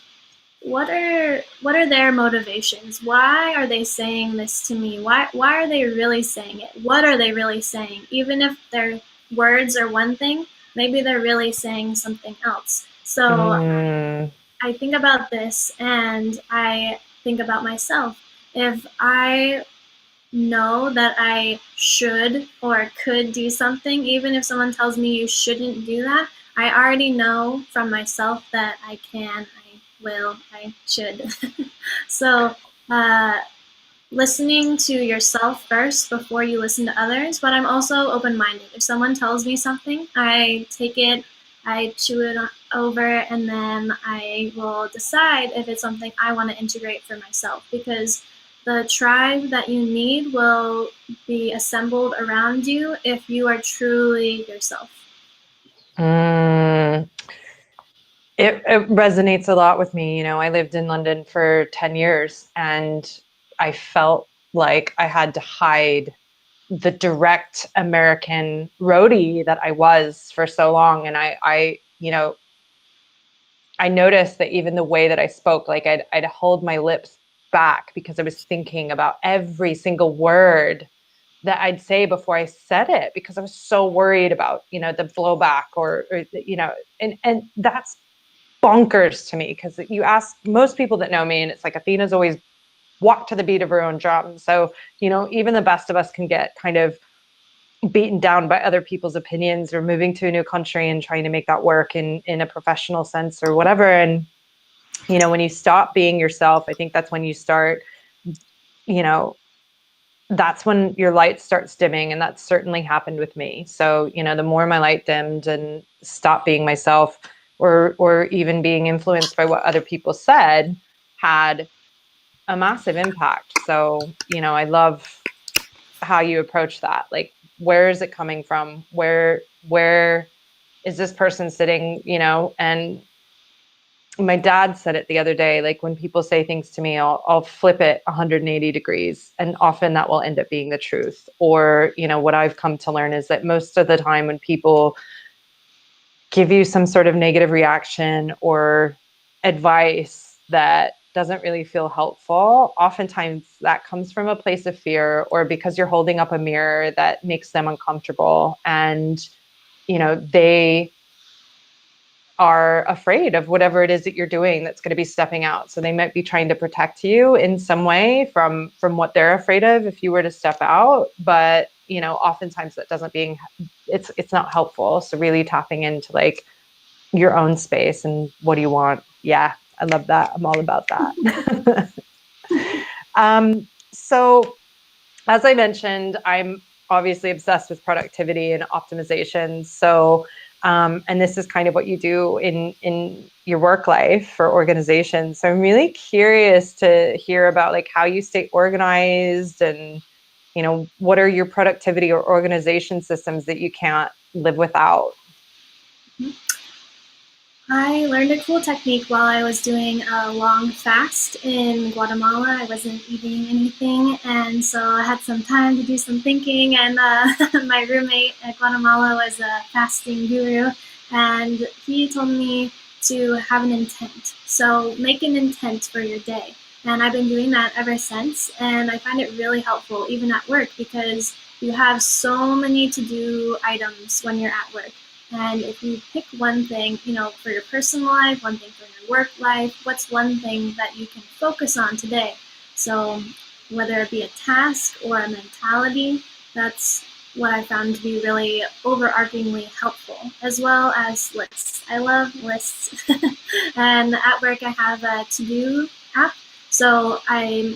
are their motivations? Why are they saying this to me? Why are they really saying it? What are they really saying? Even if their words are one thing, maybe they're really saying something else. So I think about this and I think about myself. If I know that I should or could do something, even if someone tells me you shouldn't do that, I already know from myself that I can, I will, I should. So, listening to yourself first before you listen to others, but I'm also open-minded. If someone tells me something, I take it, I chew it over, and then I will decide if it's something I want to integrate for myself, because the tribe that you need will be assembled around you if you are truly yourself. It resonates a lot with me. You know, I lived in London for 10 years and I felt like I had to hide the direct American roadie that I was for so long. And you know, I noticed that even the way that I spoke, like I'd hold my lips back because I was thinking about every single word that I'd say before I said it, because I was so worried about, you know, the blowback or you know, and that's bonkers to me, because you ask most people that know me and it's like Athena's always walked to the beat of her own drum. So, you know, even the best of us can get kind of beaten down by other people's opinions, or moving to a new country and trying to make that work in a professional sense or whatever. And, you know, when you stop being yourself, I think that's when you start, you know, that's when your light starts dimming. And that's certainly happened with me. So, you know, the more my light dimmed and stopped being myself, or even being influenced by what other people said, had a massive impact. So, you know, I love how you approach that. Like, where is it coming from? Where is this person sitting, you know? And my dad said it the other day, like, when people say things to me, I'll flip it 180 degrees, and often that will end up being the truth. Or, you know, what I've come to learn is that most of the time when people give you some sort of negative reaction or advice that doesn't really feel helpful, oftentimes that comes from a place of fear, or because you're holding up a mirror that makes them uncomfortable. And, you know, they are afraid of whatever it is that you're doing that's going to be stepping out. So they might be trying to protect you in some way from what they're afraid of if you were to step out. But, you know, oftentimes that doesn't being, it's not helpful. So really tapping into like your own space and what do you want. Yeah, I love that. I'm all about that. So as I mentioned, I'm obviously obsessed with productivity and optimization. So, and this is kind of what you do in your work life for organizations. So I'm really curious to hear about like how you stay organized, and, you know, what are your productivity or organization systems that you can't live without? I learned a cool technique while I was doing a long fast in Guatemala. I wasn't eating anything, and so I had some time to do some thinking. And my roommate at Guatemala was a fasting guru, and he told me to have an intent. So make an intent for your day. And I've been doing that ever since, and I find it really helpful, even at work, because you have so many to-do items when you're at work. And if you pick one thing, you know, for your personal life, one thing for your work life, what's one thing that you can focus on today? So whether it be a task or a mentality, that's what I found to be really overarchingly helpful, as well as lists. I love lists. And at work, I have a to-do app. So I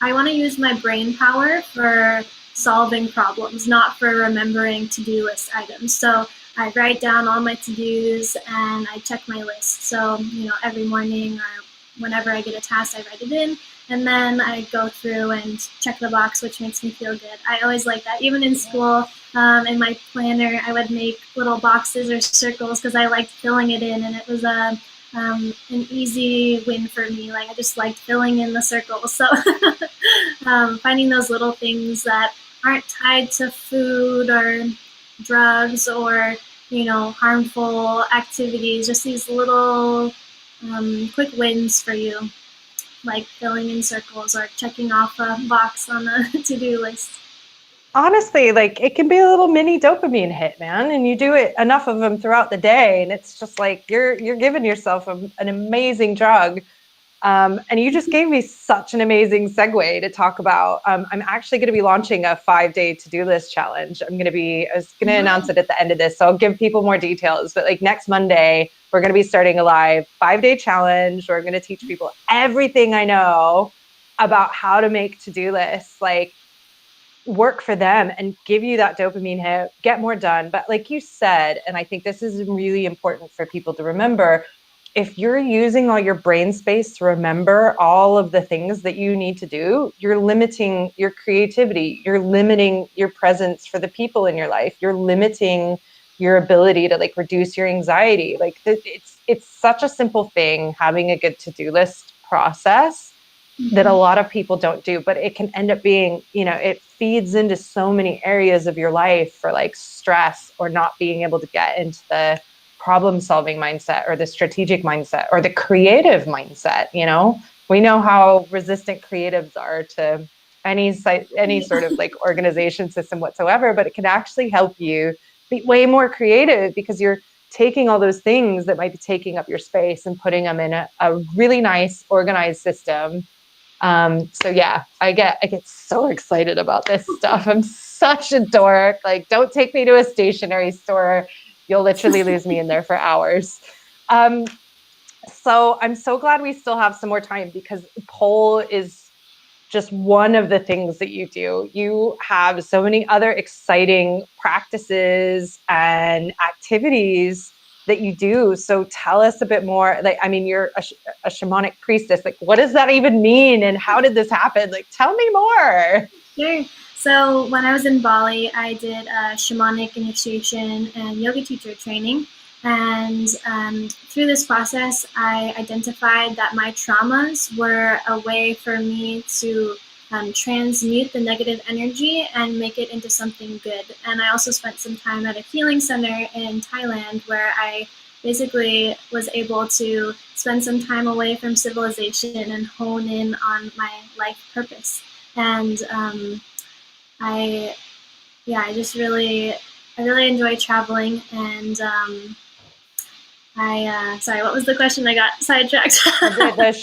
want to use my brain power for solving problems, not for remembering to-do list items. So I write down all my to-dos and I check my list. So, you know, every morning or whenever I get a task, I write it in, and then I go through and check the box, which makes me feel good. I always like that. Even in school, in my planner, I would make little boxes or circles because I liked filling it in, and it was an easy win for me. Like, I just liked filling in the circles. So finding those little things that aren't tied to food or drugs or, you know, harmful activities, just these little quick wins for you, like filling in circles or checking off a box on a to-do list. honestly, like it can be a little mini dopamine hit, man. And you do it enough of them throughout the day, and it's just like you're giving yourself an amazing drug. And you just gave me such an amazing segue to talk about. I'm actually going to be launching a 5-day to-do list challenge. I was going to announce it at the end of this, so I'll give people more details. But like next Monday, we're going to be starting a live 5-day challenge where I'm going to teach people everything I know about how to make to-do lists, like work for them and give you that dopamine hit, get more done. But like you said, and I think this is really important for people to remember, if you're using all your brain space to remember all of the things that you need to do, you're limiting your creativity, you're limiting your presence for the people in your life, you're limiting your ability to like reduce your anxiety. Like it's such a simple thing, having a good to-do list process that a lot of people don't do, but it can end up being, it feeds into so many areas of your life for like stress or not being able to get into the problem solving mindset or the strategic mindset or the creative mindset. We know how resistant creatives are to any sort of like organization system whatsoever, but it can actually help you be way more creative because you're taking all those things that might be taking up your space and putting them in a really nice organized system. So yeah, I get so excited about this stuff. I'm such a dork. Like, don't take me to a stationery store. You'll literally lose me in there for hours. So I'm so glad we still have some more time because pole is just one of the things that you do. You have so many other exciting practices and activities that you do. So tell us a bit more. Like, I mean, you're a shamanic priestess. Like, what does that even mean? And how did this happen? Like, tell me more. Sure. So when I was in Bali, I did a shamanic initiation and yoga teacher training. And through this process, I identified that my traumas were a way for me to transmute the negative energy and make it into something good. And I also spent some time at a healing center in Thailand where I basically was able to spend some time away from civilization and hone in on my life purpose. And I I really enjoy traveling. And sorry, what was the question? I got sidetracked. The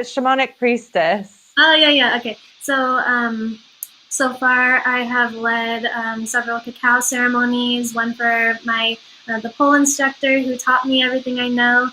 shamanic priestess. Oh yeah, okay. So far I have led several cacao ceremonies. One for my the pole instructor who taught me everything I know.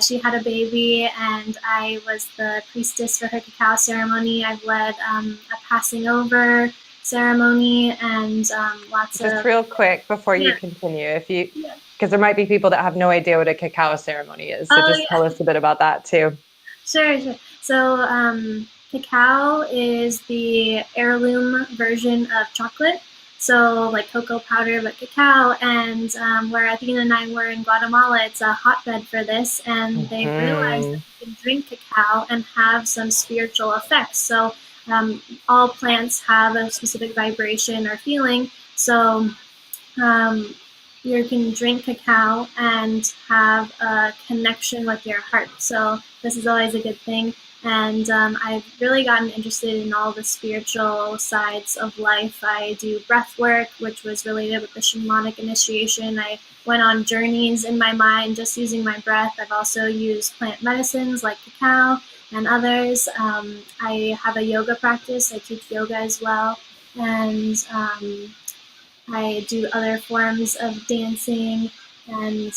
She had a baby, and I was the priestess for her cacao ceremony. I've led a passing over ceremony and lots of. Just real quick before you continue, because there might be people that have no idea what a cacao ceremony is. So just tell us a bit about that too. Sure. So cacao is the heirloom version of chocolate. So like cocoa powder, but cacao. And where Athena and I were in Guatemala, it's a hotbed for this. And they realized that you can drink cacao and have some spiritual effects. So all plants have a specific vibration or feeling. So you can drink cacao and have a connection with your heart. So this is always a good thing. And I've really gotten interested in all the spiritual sides of life. I do breath work, which was related with the shamanic initiation. I went on journeys in my mind just using my breath. I've also used plant medicines like cacao and others. I have a yoga practice. I teach yoga as well. And I do other forms of dancing, and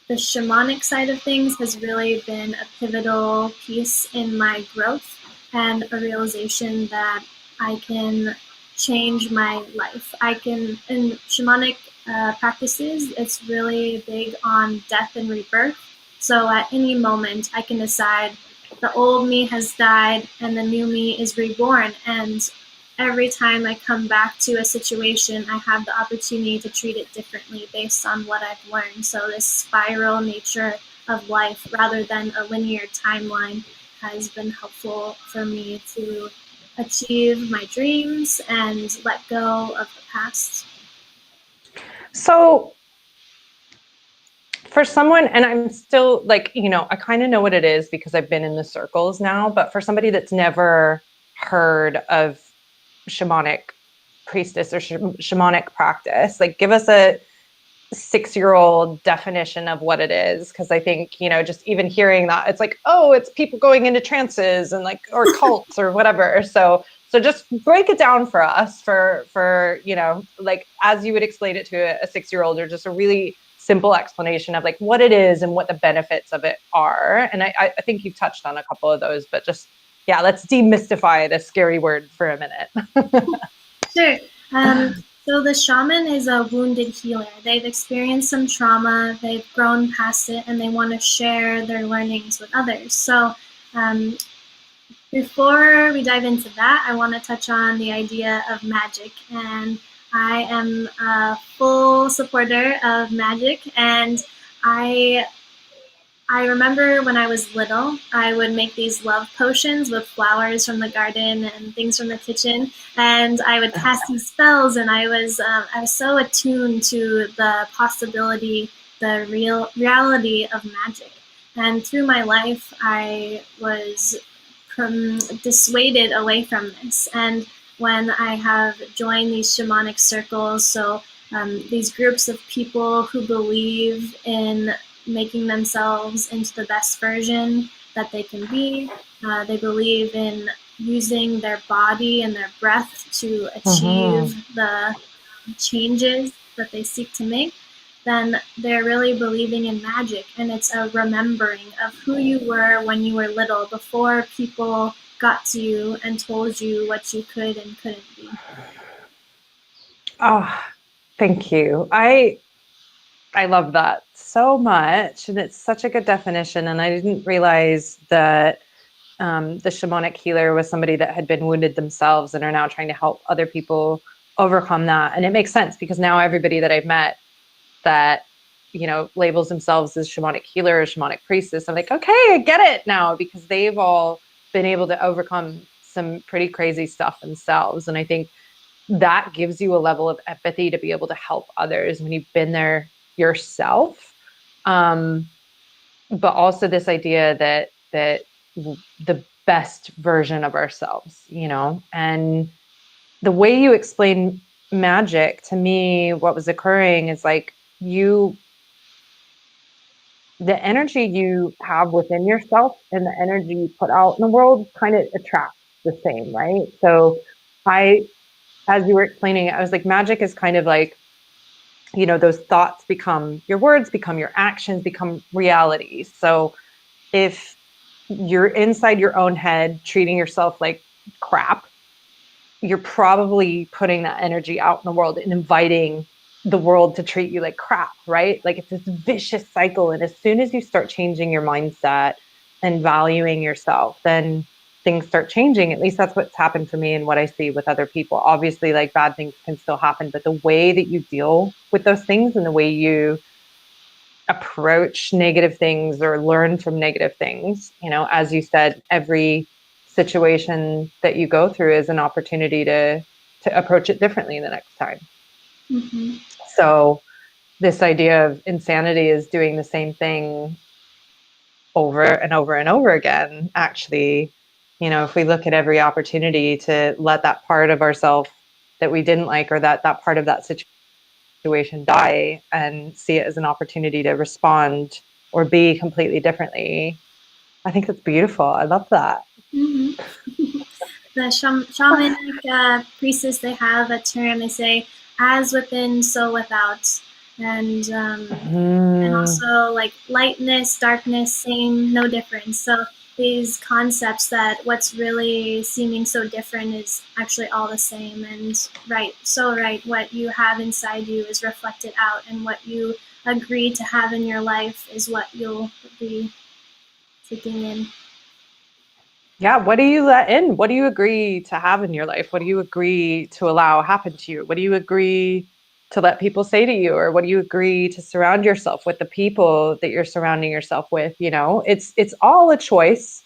the shamanic side of things has really been a pivotal piece in my growth and a realization that I can change my life. In shamanic practices, it's really big on death and rebirth. So at any moment, I can decide the old me has died and the new me is reborn. And every time I come back to a situation, I have the opportunity to treat it differently based on what I've learned. So this spiral nature of life rather than a linear timeline has been helpful for me to achieve my dreams and let go of the past. So for someone, and I'm still like, I kind of know what it is because I've been in the circles now, but for somebody that's never heard of shamanic priestess or shamanic practice? Like, give us a 6-year-old definition of what it is, because I think, you know, just even hearing that, it's like, oh, it's people going into trances and like, or cults or whatever. So just break it down for us for you know, like as you would explain it to a 6-year-old, or just a really simple explanation of like what it is and what the benefits of it are. And I think you've touched on a couple of those, but just, yeah, let's demystify the scary word for a minute. Sure. So the shaman is a wounded healer. They've experienced some trauma, they've grown past it, and they want to share their learnings with others. So um, before we dive into that, I want to touch on the idea of magic. And I am a full supporter of magic. And I remember when I was little, I would make these love potions with flowers from the garden and things from the kitchen, and I would cast these spells. And I was so attuned to the possibility, the reality of magic. And through my life, I was dissuaded away from this. And when I have joined these shamanic circles, so these groups of people who believe in making themselves into the best version that they can be. They believe in using their body and their breath to achieve the changes that they seek to make. Then they're really believing in magic, and it's a remembering of who you were when you were little, before people got to you and told you what you could and couldn't be. Oh, thank you. I love that so much. And it's such a good definition. And I didn't realize that the shamanic healer was somebody that had been wounded themselves and are now trying to help other people overcome that. And it makes sense, because now everybody that I've met that, you know, labels themselves as shamanic healer or shamanic priestess, I'm like, okay, I get it now, because they've all been able to overcome some pretty crazy stuff themselves. And I think that gives you a level of empathy to be able to help others when you've been there yourself. But also this idea that the best version of ourselves, you know, and the way you explain magic to me, what was occurring is like the energy you have within yourself and the energy you put out in the world kind of attracts the same, right? So as you were explaining it, I was like, magic is kind of like, you know, those thoughts become your words, become your actions, become reality. So if you're inside your own head treating yourself like crap, you're probably putting that energy out in the world and inviting the world to treat you like crap, right? Like it's this vicious cycle. And as soon as you start changing your mindset and valuing yourself, then things start changing. At least that's what's happened for me and what I see with other people. Obviously, like bad things can still happen, but the way that you deal with those things and the way you approach negative things or learn from negative things, you know, as you said, every situation that you go through is an opportunity to approach it differently the next time. Mm-hmm. So this idea of insanity is doing the same thing over and over and over again. Actually, you know, if we look at every opportunity to let that part of ourselves that we didn't like, or that part of that situation die, and see it as an opportunity to respond or be completely differently, I think that's beautiful. I love that. Mm-hmm. The shamanic priestess, they have a term. They say, "As within, so without," and also like lightness, darkness, same, no difference. So these concepts that what's really seeming so different is actually all the same. And right, so right, what you have inside you is reflected out, and what you agree to have in your life is what you'll be taking in. Yeah, what do you let in? What do you agree to have in your life? What do you agree to allow happen to you? What do you agree to let people say to you? Or what do you agree to surround yourself with, the people that you're surrounding yourself with? You know, it's all a choice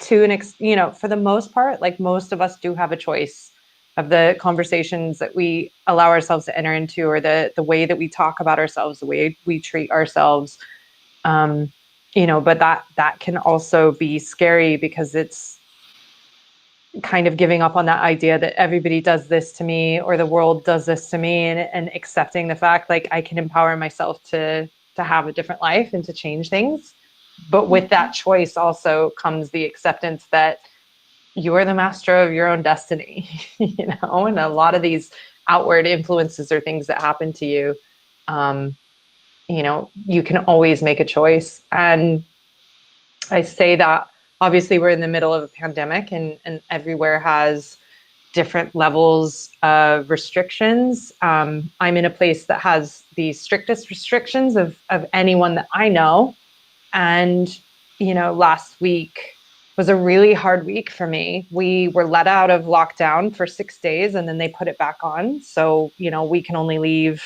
to you know, for the most part. Like most of us do have a choice of the conversations that we allow ourselves to enter into, or the way that we talk about ourselves, the way we treat ourselves. You know, but that can also be scary, because it's kind of giving up on that idea that everybody does this to me or the world does this to me, and accepting the fact like I can empower myself to have a different life and to change things. But with that choice also comes the acceptance that you are the master of your own destiny, you know, and a lot of these outward influences or things that happen to you, you know, you can always make a choice. And I say that obviously we're in the middle of a pandemic, and everywhere has different levels of restrictions. I'm in a place that has the strictest restrictions of anyone that I know. And, you know, last week was a really hard week for me. We were let out of lockdown for 6 days and then they put it back on. So, you know, we can only leave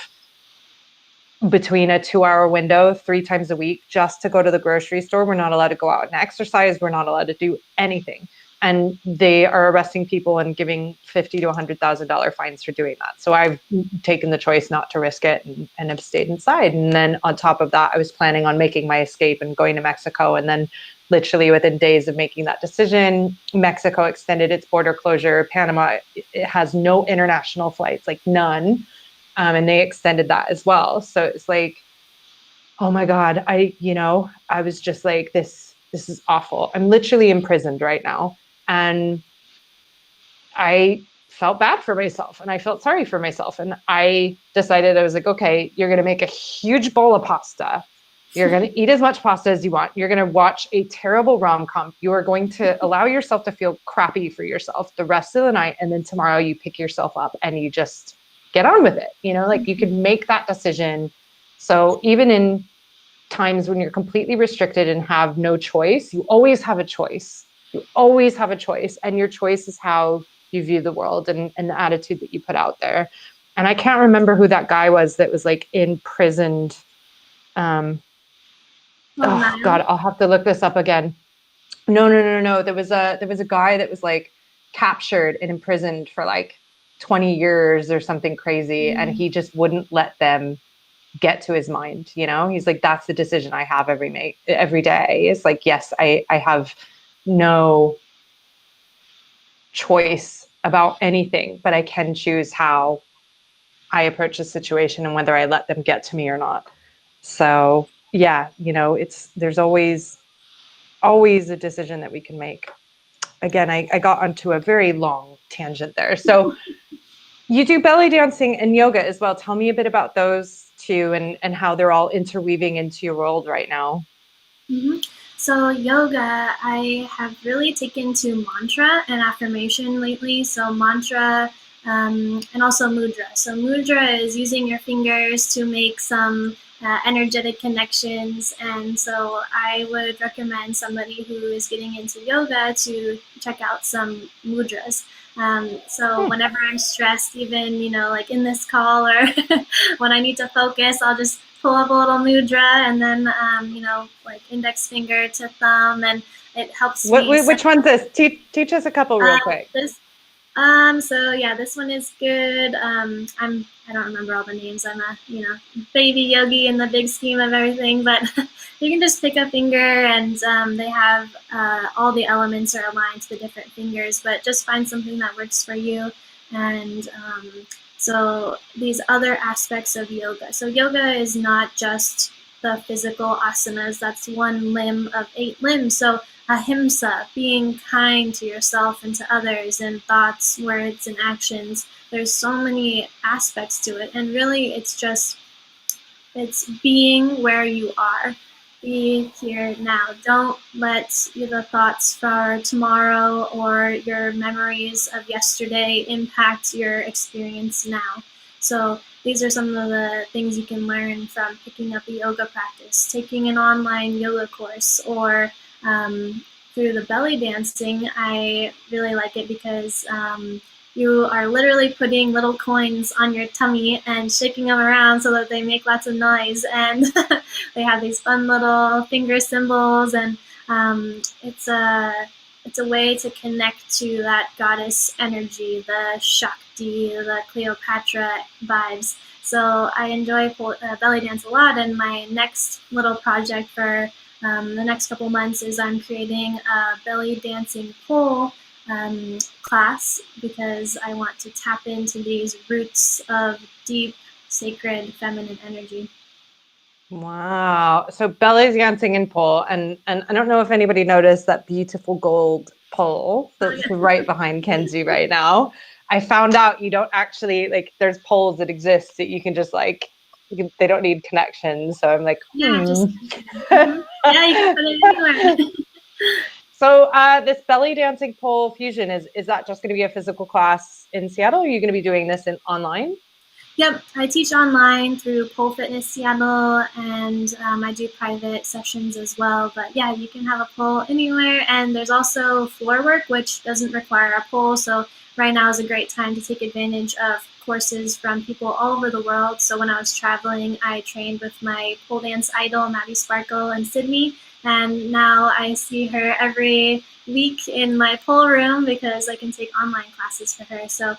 between a 2-hour window 3 times a week just to go to the grocery store. We're not allowed to go out and exercise. We're not allowed to do anything. And they are arresting people and giving $50,000 to $100,000 fines for doing that. So I've taken the choice not to risk it and have stayed inside. And then on top of that, I was planning on making my escape and going to Mexico. And then literally within days of making that decision, Mexico extended its border closure. Panama, it has no international flights, like none. And they extended that as well. So it's like, oh my God, I was just like, this is awful. I'm literally imprisoned right now. And I felt bad for myself and I felt sorry for myself. And I decided, I was like, okay, you're going to make a huge bowl of pasta. You're going to eat as much pasta as you want. You're going to watch a terrible rom-com. You are going to allow yourself to feel crappy for yourself the rest of the night. And then tomorrow you pick yourself up and you just get on with it. You know, like you can make that decision. So even in times when you're completely restricted and have no choice, you always have a choice. You always have a choice. And your choice is how you view the world and the attitude that you put out there. And I can't remember who that guy was that was like imprisoned. Oh God, I'll have to look this up again. No. There was a guy that was like captured and imprisoned for like 20 years or something crazy. And he just wouldn't let them get to his mind. You know, he's like, that's the decision I have every day. It's like, yes, I have no choice about anything, but I can choose how I approach the situation and whether I let them get to me or not. So yeah, you know, there's always a decision that we can make. Again, I got onto a very long tangent there. So you do belly dancing and yoga as well. Tell me a bit about those two and how they're all interweaving into your world right now. Mm-hmm. So yoga, I have really taken to mantra and affirmation lately. So mantra and also mudra. So mudra is using your fingers to make some energetic connections. And so I would recommend somebody who is getting into yoga to check out some mudras. So whenever I'm stressed, even, you know, like in this call or when I need to focus, I'll just pull up a little mudra and then, you know, like index finger to thumb, and it helps me. Which one's this? Teach us a couple real quick. So yeah, this one is good. I don't remember all the names. I'm a, you know, baby yogi in the big scheme of everything, but you can just pick a finger and they have all the elements are aligned to the different fingers, but just find something that works for you. And so these other aspects of yoga. So yoga is not just the physical asanas. That's one limb of 8 limbs. So ahimsa, being kind to yourself and to others in thoughts, words, and actions. There's so many aspects to it. And really, it's being where you are. Be here now. Don't let the thoughts for tomorrow or your memories of yesterday impact your experience now. So these are some of the things you can learn from picking up a yoga practice, taking an online yoga course, or through the belly dancing. I really like it because you are literally putting little coins on your tummy and shaking them around so that they make lots of noise, and they have these fun little finger symbols, and it's a way to connect to that goddess energy, the Shakti, the Cleopatra vibes. So I enjoy belly dance a lot, and my next little project for the next couple months is I'm creating a belly dancing pole class because I want to tap into these roots of deep, sacred, feminine energy. Wow. So belly dancing and pole. And I don't know if anybody noticed that beautiful gold pole that's right behind Kensey right now. I found out you don't actually like there's poles that exist that you can just like they don't need connections. So I'm like, Yeah, just yeah, you can put it anywhere. So this belly dancing pole fusion is that just going to be a physical class in Seattle? Or are you going to be doing this in online? Yep, I teach online through Pole Fitness Seattle, and I do private sessions as well. But yeah, you can have a pole anywhere, and there's also floor work, which doesn't require a pole. So right now is a great time to take advantage of courses from people all over the world. So when I was traveling, I trained with my pole dance idol, Maddie Sparkle, in Sydney, and now I see her every week in my pole room because I can take online classes for her. So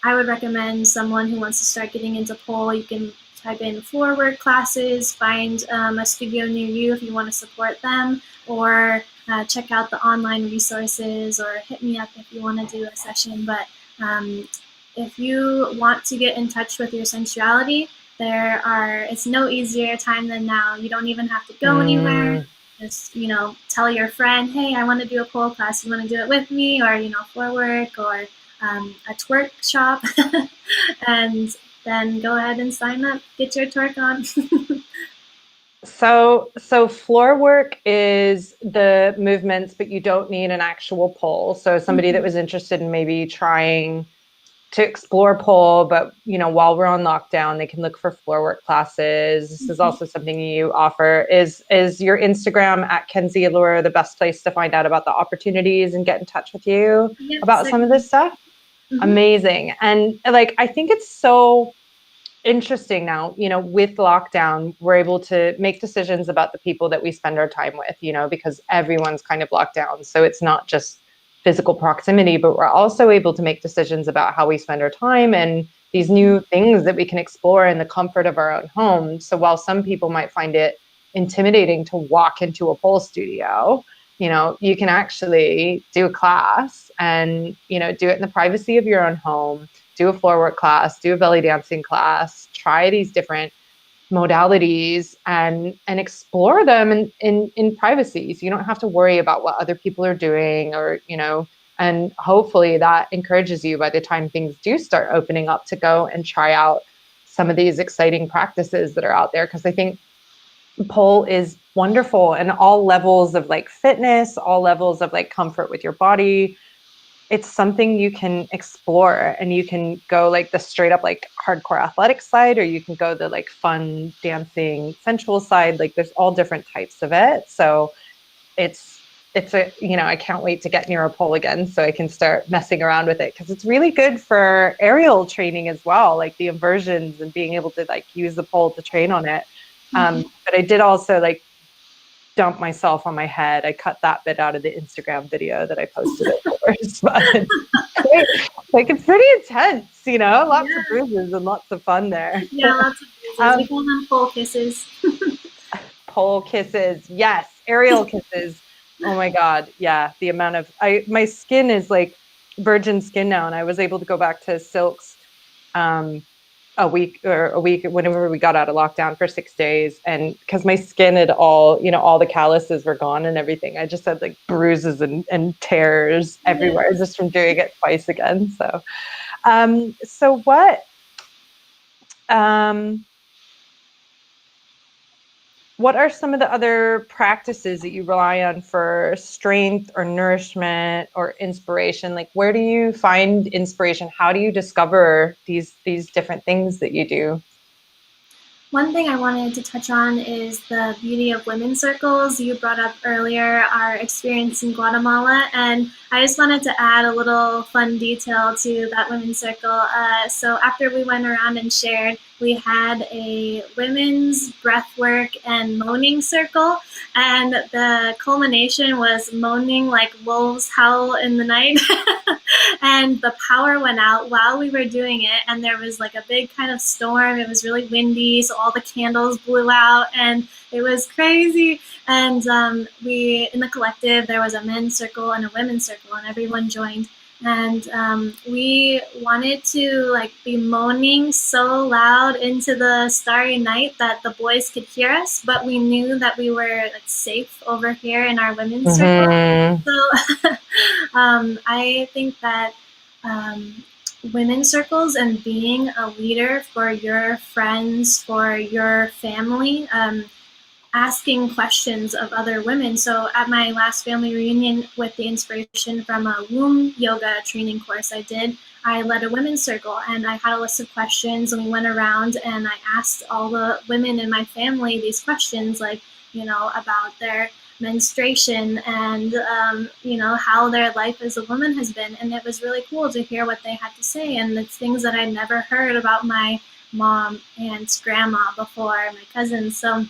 I would recommend someone who wants to start getting into pole. You can type in floor work classes, find a studio near you if you want to support them, or check out the online resources, or hit me up if you want to do a session. But if you want to get in touch with your sensuality, it's no easier time than now. You don't even have to go anywhere. Just, tell your friend, hey, I want to do a pole class. You want to do it with me? Or, floor work, or a twerk shop, and then go ahead and sign up, get your twerk on. So floor work is the movements, but you don't need an actual pole. So somebody that was interested in maybe trying to explore pole, but while we're on lockdown, they can look for floor work classes. This is also something you offer. Is your Instagram at Kensey Allure the best place to find out about the opportunities and get in touch with you about some of this stuff? Amazing. And like, I think it's so interesting now, with lockdown, we're able to make decisions about the people that we spend our time with, because everyone's kind of locked down. So it's not just physical proximity, but we're also able to make decisions about how we spend our time and these new things that we can explore in the comfort of our own home. So while some people might find it intimidating to walk into a pole studio, you can actually do a class and, do it in the privacy of your own home, do a floor work class, do a belly dancing class, try these different modalities and explore them in privacy. So you don't have to worry about what other people are doing or, and hopefully that encourages you by the time things do start opening up to go and try out some of these exciting practices that are out there. Because I think pole is wonderful in all levels of like fitness, all levels of like comfort with your body. It's something you can explore, and you can go like the straight up like hardcore athletic side, or you can go the like fun dancing sensual side. Like there's all different types of it. So it's a, I can't wait to get near a pole again so I can start messing around with it, because it's really good for aerial training as well, like the inversions and being able to like use the pole to train on it. But I did also like dump myself on my head. I cut that bit out of the Instagram video that I posted it for. But like it's pretty intense, lots of bruises and lots of fun there. Yeah, lots of bruises. We call them pole kisses. Pole kisses, yes, aerial kisses. Oh my God, yeah. The amount of my skin is like virgin skin now, and I was able to go back to silks a week whenever we got out of lockdown for 6 days, and because my skin had all the calluses were gone and everything, I just had like bruises and tears everywhere just from doing it twice again. So what are some of the other practices that you rely on for strength or nourishment or inspiration? Like, where do you find inspiration? How do you discover these different things that you do? One thing I wanted to touch on is the beauty of women's circles. You brought up earlier our experience in Guatemala, and I just wanted to add a little fun detail to that women's circle. So after we went around and shared, we had a women's breathwork and moaning circle, and the culmination was moaning like wolves howl in the night. And the power went out while we were doing it, and there was like a big kind of storm. It was really windy, so all the candles blew out, and it was crazy. And we, in the collective, there was a men's circle and a women's circle, and everyone joined. And we wanted to like be moaning so loud into the starry night that the boys could hear us, but we knew that we were like safe over here in our women's circle. So I think that women's circles and being a leader for your friends, for your family, asking questions of other women. So at my last family reunion, with the inspiration from a womb yoga training course I did, I led a women's circle, and I had a list of questions, and we went around and I asked all the women in my family these questions, like, you know, about their menstruation and, you know, how their life as a woman has been. And it was really cool to hear what they had to say. And it's things that I never heard about my mom and grandma before, my cousins. So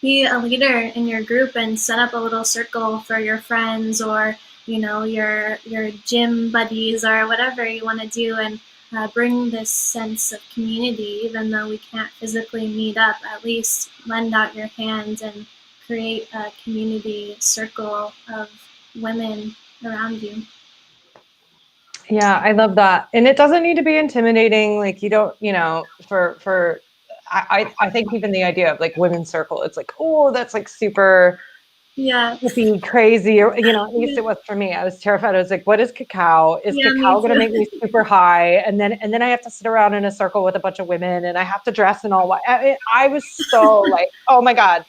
be a leader in your group and set up a little circle for your friends, or, you know, your gym buddies, or whatever you want to do, and bring this sense of community. Even though we can't physically meet up, at least lend out your hand and create a community circle of women around you. Yeah, I love that. And it doesn't need to be intimidating. Like, you don't, you know, I think even the idea of like women's circle, it's like, oh, that's like super crazy, or, you know, at least it was for me. I was terrified. I was like, what is cacao? Is cacao going to make me super high? And then I have to sit around in a circle with a bunch of women, and I have to dress in all white. I was so like, oh my God.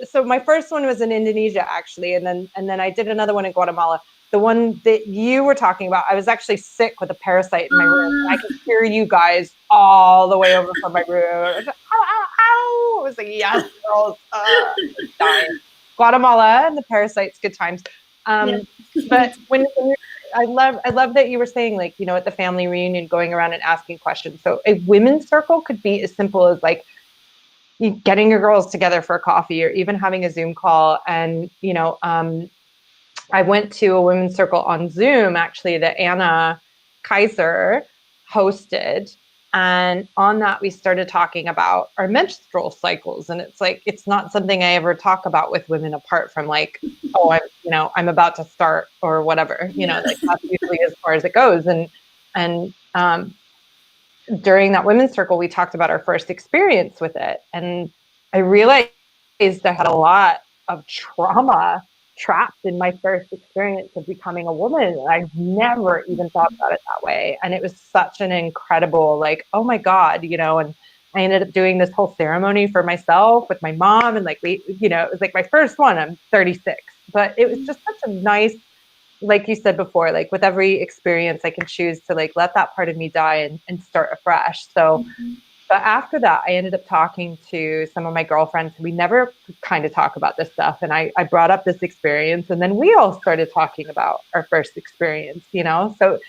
So my first one was in Indonesia, actually. And then I did another one in Guatemala. The one that you were talking about, I was actually sick with a parasite in my room. And I could hear you guys all the way over from my room. I was like, ow, ow, ow. I was like, yes, girls, dying. Guatemala and the parasites, good times. But when I love that you were saying, like, you know, at the family reunion, going around and asking questions. So a women's circle could be as simple as like getting your girls together for a coffee, or even having a Zoom call. And, you know, I went to a women's circle on Zoom, actually, that Anna Kaiser hosted. And on that, we started talking about our menstrual cycles. And it's like, it's not something I ever talk about with women, apart from like, oh, I'm about to start, or whatever, you know, like that's usually as far as it goes. And during that women's circle, we talked about our first experience with it. And I realized I had a lot of trauma trapped in my first experience of becoming a woman. And I never even thought about it that way. And it was such an incredible, like, oh my God, you know, and I ended up doing this whole ceremony for myself with my mom. And like, you know, it was like my first one. I'm 36, but it was just such a nice, like you said before, like with every experience, I can choose to like, let that part of me die and start afresh. So But after that, I ended up talking to some of my girlfriends. We never kind of talk about this stuff. And I brought up this experience, and then we all started talking about our first experience, you know? So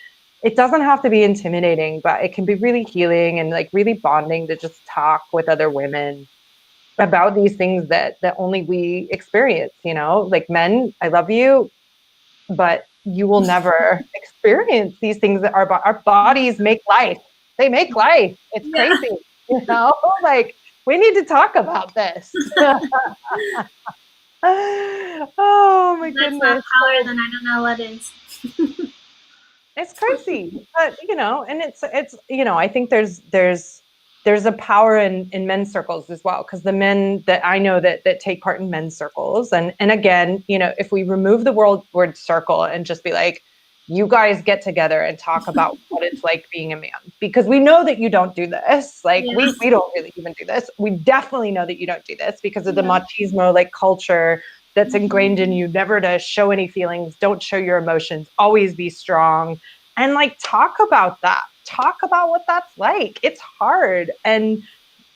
it doesn't have to be intimidating, but it can be really healing and like really bonding to just talk with other women about these things that only we experience, you know? Like, men, I love you, but you will never experience these things that our bodies make life. They make life. It's crazy. You know, like, we need to talk about this. Oh my goodness. That's not power, then I don't know what is. It's crazy. But, you know, and it's, you know, I think there's a power in men's circles as well. Cause the men that I know that take part in men's circles. And again, you know, if we remove the word circle and just be like, you guys get together and talk about what it's like being a man, because we know that you don't do this. Like, we don't really even do this. We definitely know that you don't do this because of the machismo, like, culture that's ingrained in you, never to show any feelings, don't show your emotions, always be strong. And like, talk about that. Talk about what that's like. It's hard. And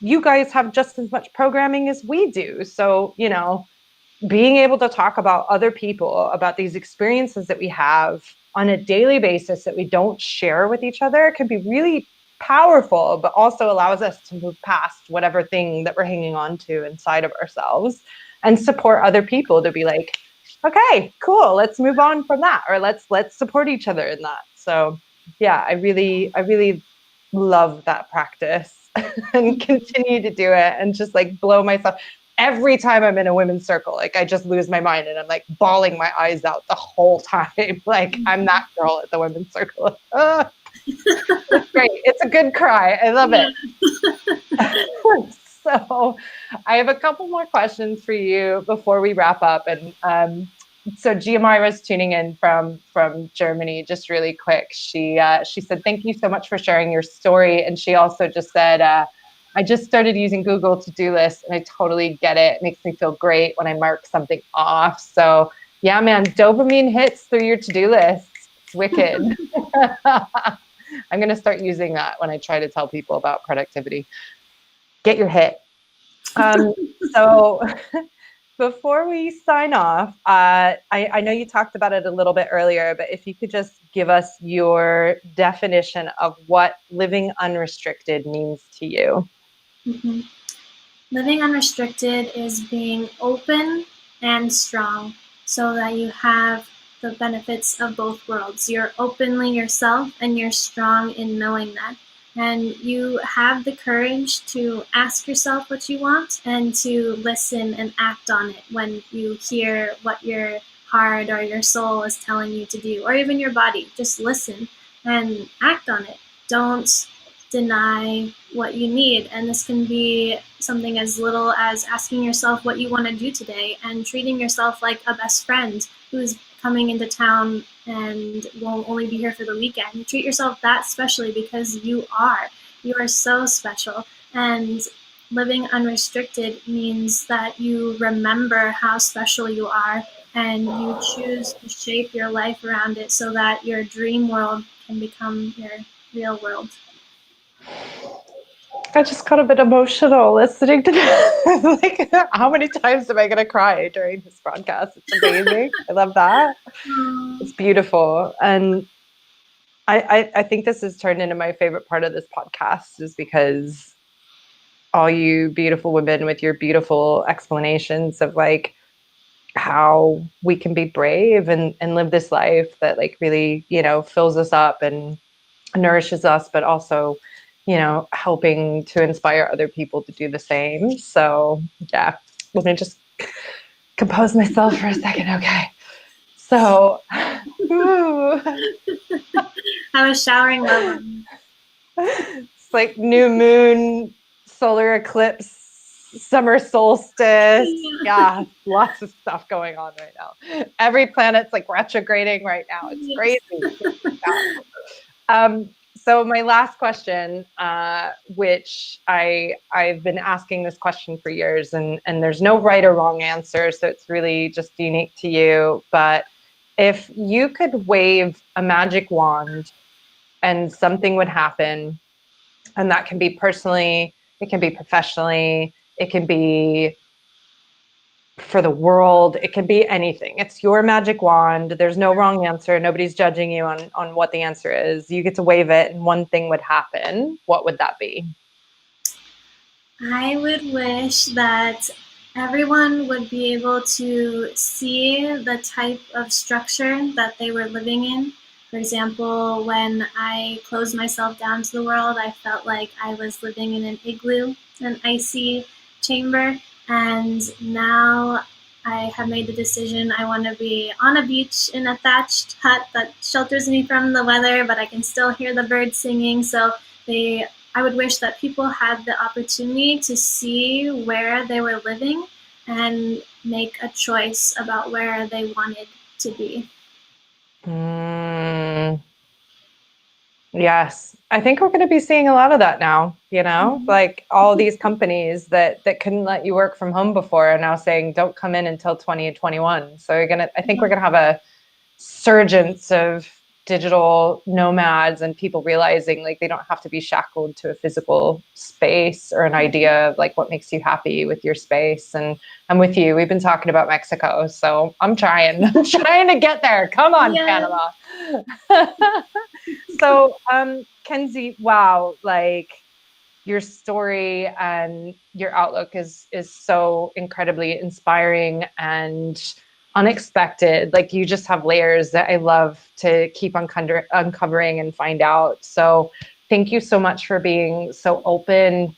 you guys have just as much programming as we do. So, you know, being able to talk about other people, about these experiences that we have on a daily basis that we don't share with each other, can be really powerful, but also allows us to move past whatever thing that we're hanging on to inside of ourselves and support other people to be like, okay, cool. Let's move on from that, or let's support each other in that. So yeah, I really love that practice and continue to do it and just like blow myself. Every time I'm in a women's circle, like I just lose my mind and I'm like bawling my eyes out the whole time. Like I'm that girl at the women's circle. It's great. It's a good cry. I love it. So I have a couple more questions for you before we wrap up. And so GMI was tuning in from Germany, just really quick. She said, "Thank you so much for sharing your story." And she also just said, "I just started using Google to-do lists, and I totally get it. It makes me feel great when I mark something off." So yeah, man, dopamine hits through your to-do list. It's wicked. I'm gonna start using that when I try to tell people about productivity. Get your hit. So before we sign off, I know you talked about it a little bit earlier, but if you could just give us your definition of what living unrestricted means to you. Mm-hmm. Living unrestricted is being open and strong so that you have the benefits of both worlds. You're openly yourself and you're strong in knowing that. And you have the courage to ask yourself what you want and to listen and act on it when you hear what your heart or your soul is telling you to do, or even your body. Just listen and act on it. Don't deny what you need. And this can be something as little as asking yourself what you want to do today and treating yourself like a best friend who's coming into town and will only be here for the weekend. Treat yourself that specially because you are. You are so special. And living unrestricted means that you remember how special you are and you choose to shape your life around it so that your dream world can become your real world. I just got a bit emotional listening to this. Like, how many times am I going to cry during this broadcast? It's amazing. I love that. It's beautiful. And I think this has turned into my favorite part of this podcast is because all you beautiful women with your beautiful explanations of like how we can be brave and live this life that like really, fills us up and nourishes us, but also, helping to inspire other people to do the same. So yeah, let me just compose myself for a second. Okay. So, I was showering love. it's like new moon, solar eclipse, summer solstice. Yeah, lots of stuff going on right now. Every planet's like retrograding right now. It's crazy. So my last question, which I've been asking this question for years, and there's no right or wrong answer, so it's really just unique to you. But if you could wave a magic wand and something would happen, and that can be personally, it can be professionally, it can be for the world, it can be anything. It's your magic wand. There's no wrong answer. Nobody's judging you on what the answer is. You get to wave it and one thing would happen. What would that be? I would wish that everyone would be able to see the type of structure that they were living in. For example, when I closed myself down to the world, I felt like I was living in an igloo, an icy chamber. And now I have made the decision I want to be on a beach in a thatched hut that shelters me from the weather, but I can still hear the birds singing. So I would wish that people had the opportunity to see where they were living and make a choice about where they wanted to be. Yes. I think we're going to be seeing a lot of that now, like all these companies that couldn't let you work from home before are now saying, don't come in until 2021. So I think we're going to have a surgence of digital nomads and people realizing like they don't have to be shackled to a physical space or an idea of like what makes you happy with your space. And I'm with you. We've been talking about Mexico, so I'm trying to get there. Come on, Panama. So Kensey, wow, like your story and your outlook is so incredibly inspiring, and unexpected. Like, you just have layers that I love to keep uncovering and find out. So thank you so much for being so open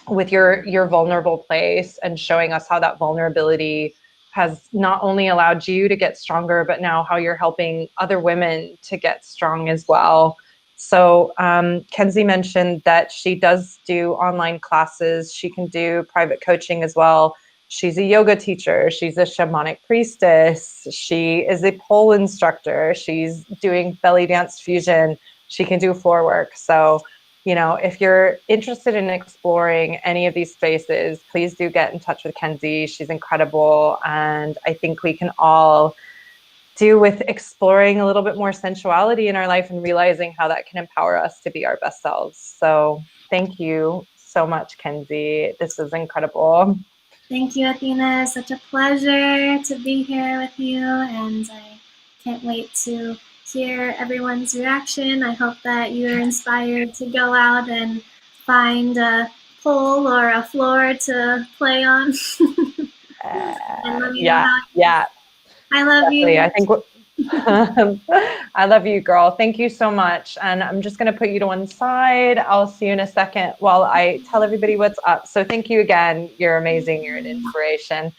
with your vulnerable place and showing us how that vulnerability has not only allowed you to get stronger, but now how you're helping other women to get strong as well. So Kensey mentioned that she does do online classes. She can do private coaching as well. She's a yoga teacher. She's a shamanic priestess. She is a pole instructor. She's doing belly dance fusion. She can do floor work. So, you know, if you're interested in exploring any of these spaces, please do get in touch with Kensey. She's incredible. And I think we can all do with exploring a little bit more sensuality in our life and realizing how that can empower us to be our best selves. So thank you so much, Kensey. This is incredible. Thank you, Athena. It's such a pleasure to be here with you, and I can't wait to hear everyone's reaction. I hope that you're inspired to go out and find a pole or a floor to play on. And let me know how. Yeah. I love Definitely. you. I think I love you, girl. Thank you so much. And I'm just going to put you to one side. I'll see you in a second while I tell everybody what's up. So thank you again. You're amazing. You're an inspiration.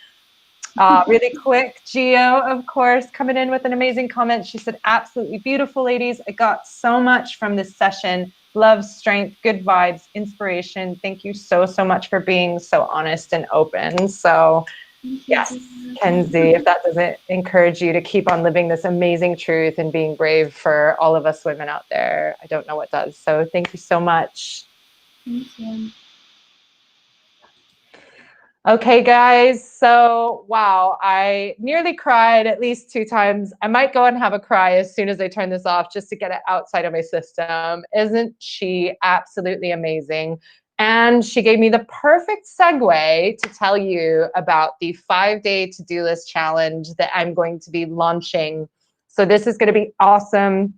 Really quick, Geo, of course, coming in with an amazing comment. She said, absolutely beautiful, ladies. I got so much from this session. Love, strength, good vibes, inspiration. Thank you so, so much for being so honest and open. So yes, Kensey, if that doesn't encourage you to keep on living this amazing truth and being brave for all of us women out there, I don't know what does. So thank you so much. Thank you. Okay, guys. So, wow, I nearly cried at least 2 times. I might go and have a cry as soon as I turn this off just to get it outside of my system. Isn't she absolutely amazing? And she gave me the perfect segue to tell you about the 5-day to-do list challenge that I'm going to be launching. So this is going to be awesome.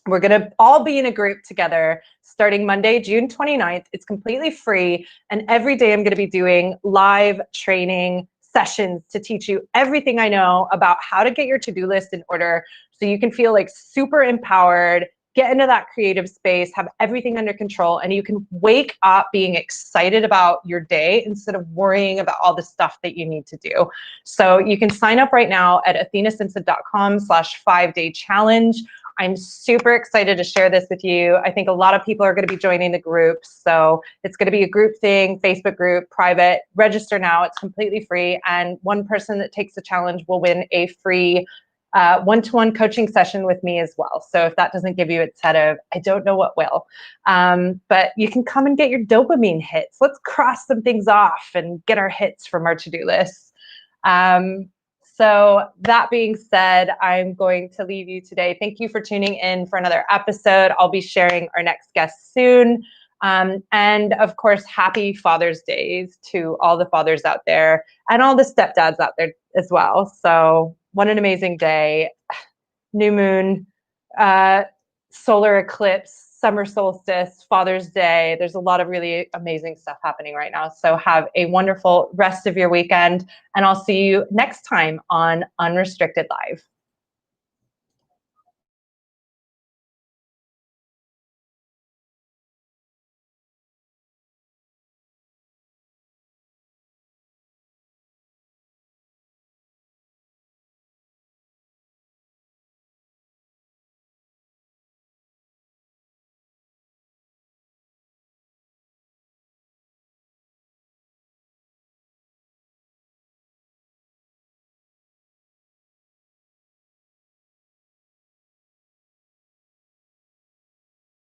We're going to all be in a group together starting Monday, June 29th. It's completely free. And every day I'm going to be doing live training sessions to teach you everything I know about how to get your to-do list in order so you can feel like super empowered, get into that creative space, have everything under control, and you can wake up being excited about your day instead of worrying about all the stuff that you need to do. So you can sign up right now at athenasensitive.com/5-day challenge. I'm super excited to share this with you. I think a lot of people are going to be joining the group. So it's going to be a group thing, Facebook group, private. Register now. It's completely free. And one person that takes the challenge will win a free one-to-one coaching session with me as well. So if that doesn't give you a set of, I don't know what will. But you can come and get your dopamine hits. Let's cross some things off and get our hits from our to-do lists. So that being said, I'm going to leave you today. Thank you for tuning in for another episode. I'll be sharing our next guest soon. And of course, happy Father's Days to all the fathers out there and all the stepdads out there as well. So what an amazing day. New moon, solar eclipse, summer solstice, Father's Day. There's a lot of really amazing stuff happening right now. So have a wonderful rest of your weekend, and I'll see you next time on Unrestricted Live.